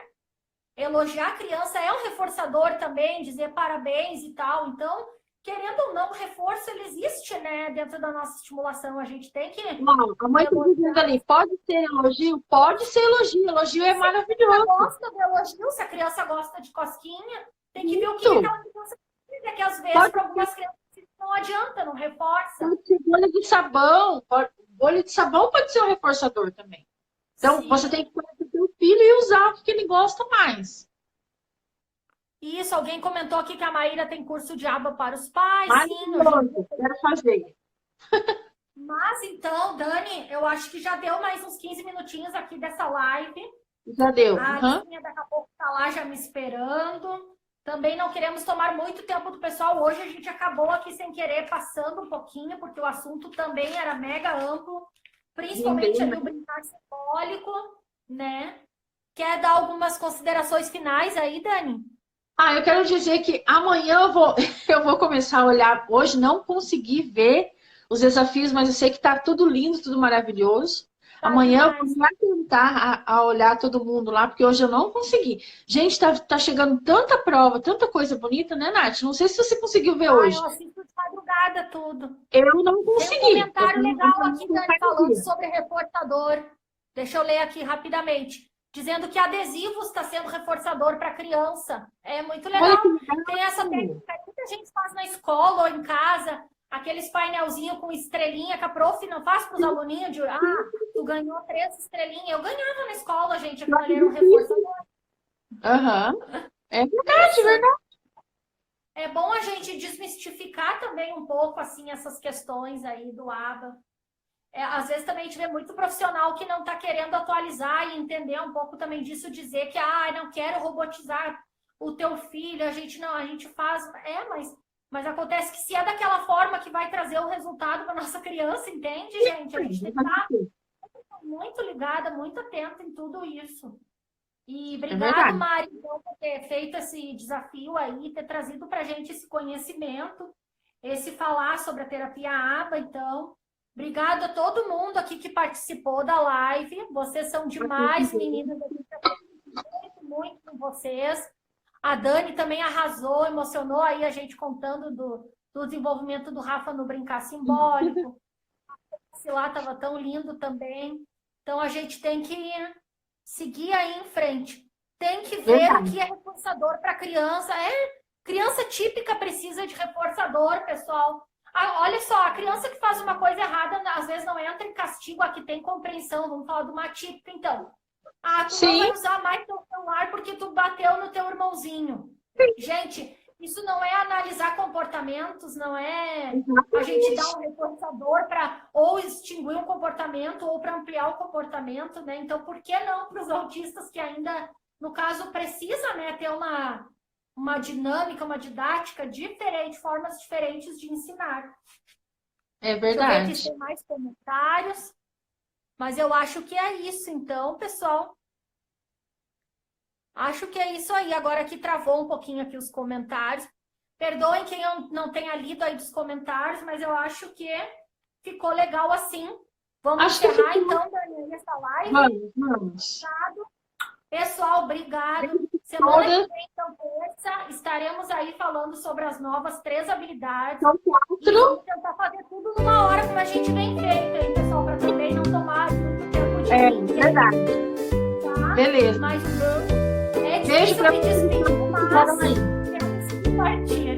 Elogiar a criança é um reforçador também, dizer parabéns e tal. Então, querendo ou não, o reforço ele existe, né? Dentro da nossa estimulação, a gente tem que... Não, a mãe está dizendo ali, pode ser elogio? Pode ser elogio. Elogio é maravilhoso. Se a criança gosta do elogio, se a criança gosta de cosquinha, tem que ver o que aquela criança precisa, que às vezes para algumas crianças não adianta, não reforça. Pode ser bolha de sabão pode ser um reforçador também. Então, Sim. você tem que conhecer o seu filho e usar o que ele gosta mais. Isso, alguém comentou aqui que a Maíra tem curso de aba para os pais. Sim, eu quero fazer. Mas então, Dani, eu acho que já deu mais uns 15 minutinhos aqui dessa live. Já deu. A Aninha daqui a pouco está lá já me esperando. Também não queremos tomar muito tempo do pessoal. Hoje a gente acabou aqui sem querer, passando um pouquinho, porque o assunto também era mega amplo. Principalmente ali o brincar simbólico, né? Quer dar algumas considerações finais aí, Dani? Eu quero dizer que amanhã eu vou começar a olhar. Hoje não consegui ver os desafios, mas eu sei que está tudo lindo, tudo maravilhoso. Amanhã eu vou tentar a olhar todo mundo lá, porque hoje eu não consegui. Gente, tá chegando tanta prova, tanta coisa bonita, né, Nath? Não sei se você conseguiu ver hoje. Eu assisto de madrugada tudo. Eu não consegui. Tem um comentário legal aqui, Dani, falando sobre reforçador. Deixa eu ler aqui rapidamente. Dizendo que adesivos está sendo reforçador para criança. É muito legal. Tem essa técnica que a gente faz na escola ou em casa. Aqueles painelzinhos com estrelinha que a prof não faz para os aluninhos de tu ganhou 3 estrelinhas. Eu ganhava na escola, gente, aquilo ali era um reforçador. É verdade, verdade. É bom a gente desmistificar também um pouco assim essas questões aí do ABA. Às vezes também a gente vê muito profissional que não está querendo atualizar e entender um pouco também disso, dizer que não quero robotizar o teu filho, a gente faz. Mas acontece que se é daquela forma que vai trazer o resultado para nossa criança, entende, gente? A gente tem que estar muito ligada, muito atenta em tudo isso. E obrigado, Mari, então, por ter feito esse desafio aí, ter trazido para a gente esse conhecimento, esse falar sobre a terapia ABA, então. Obrigada a todo mundo aqui que participou da live. Vocês são demais, meninas. Muito, muito com vocês. A Dani também arrasou, emocionou aí a gente contando do desenvolvimento do Rafa no brincar simbólico. Esse lá estava tão lindo também. Então, a gente tem que seguir aí em frente. Tem que ver o que é reforçador para criança. Criança típica precisa de reforçador, pessoal. Olha só, a criança que faz uma coisa errada, às vezes não entra em castigo, aqui tem compreensão, vamos falar de uma típica, então. Tu não vai usar mais teu celular porque tu bateu no teu irmãozinho. Gente, isso não é analisar comportamentos, não é a gente dar um reforçador para ou extinguir um comportamento ou para ampliar o comportamento, né? Então, por que não para os autistas que ainda, no caso, precisa, né, ter uma dinâmica, uma didática diferente, formas diferentes de ensinar. É verdade. Deixa eu ver se tem mais comentários. Mas eu acho que é isso, então, pessoal. Acho que é isso aí. Agora aqui travou um pouquinho aqui os comentários. Perdoem quem eu não tenha lido aí dos comentários, mas eu acho que ficou legal assim. Vamos encerrar, então, Dani, essa live. Vamos. Pessoal, obrigado. Semana que vem, então, terça, estaremos aí falando sobre as novas 3 habilidades. E vamos tentar fazer tudo numa hora, como a gente vem feito, hein, pessoal, para também não tomar muito tempo de mim. Verdade. Tá? Beleza. Mas beijo para vocês. Mas temos que partir.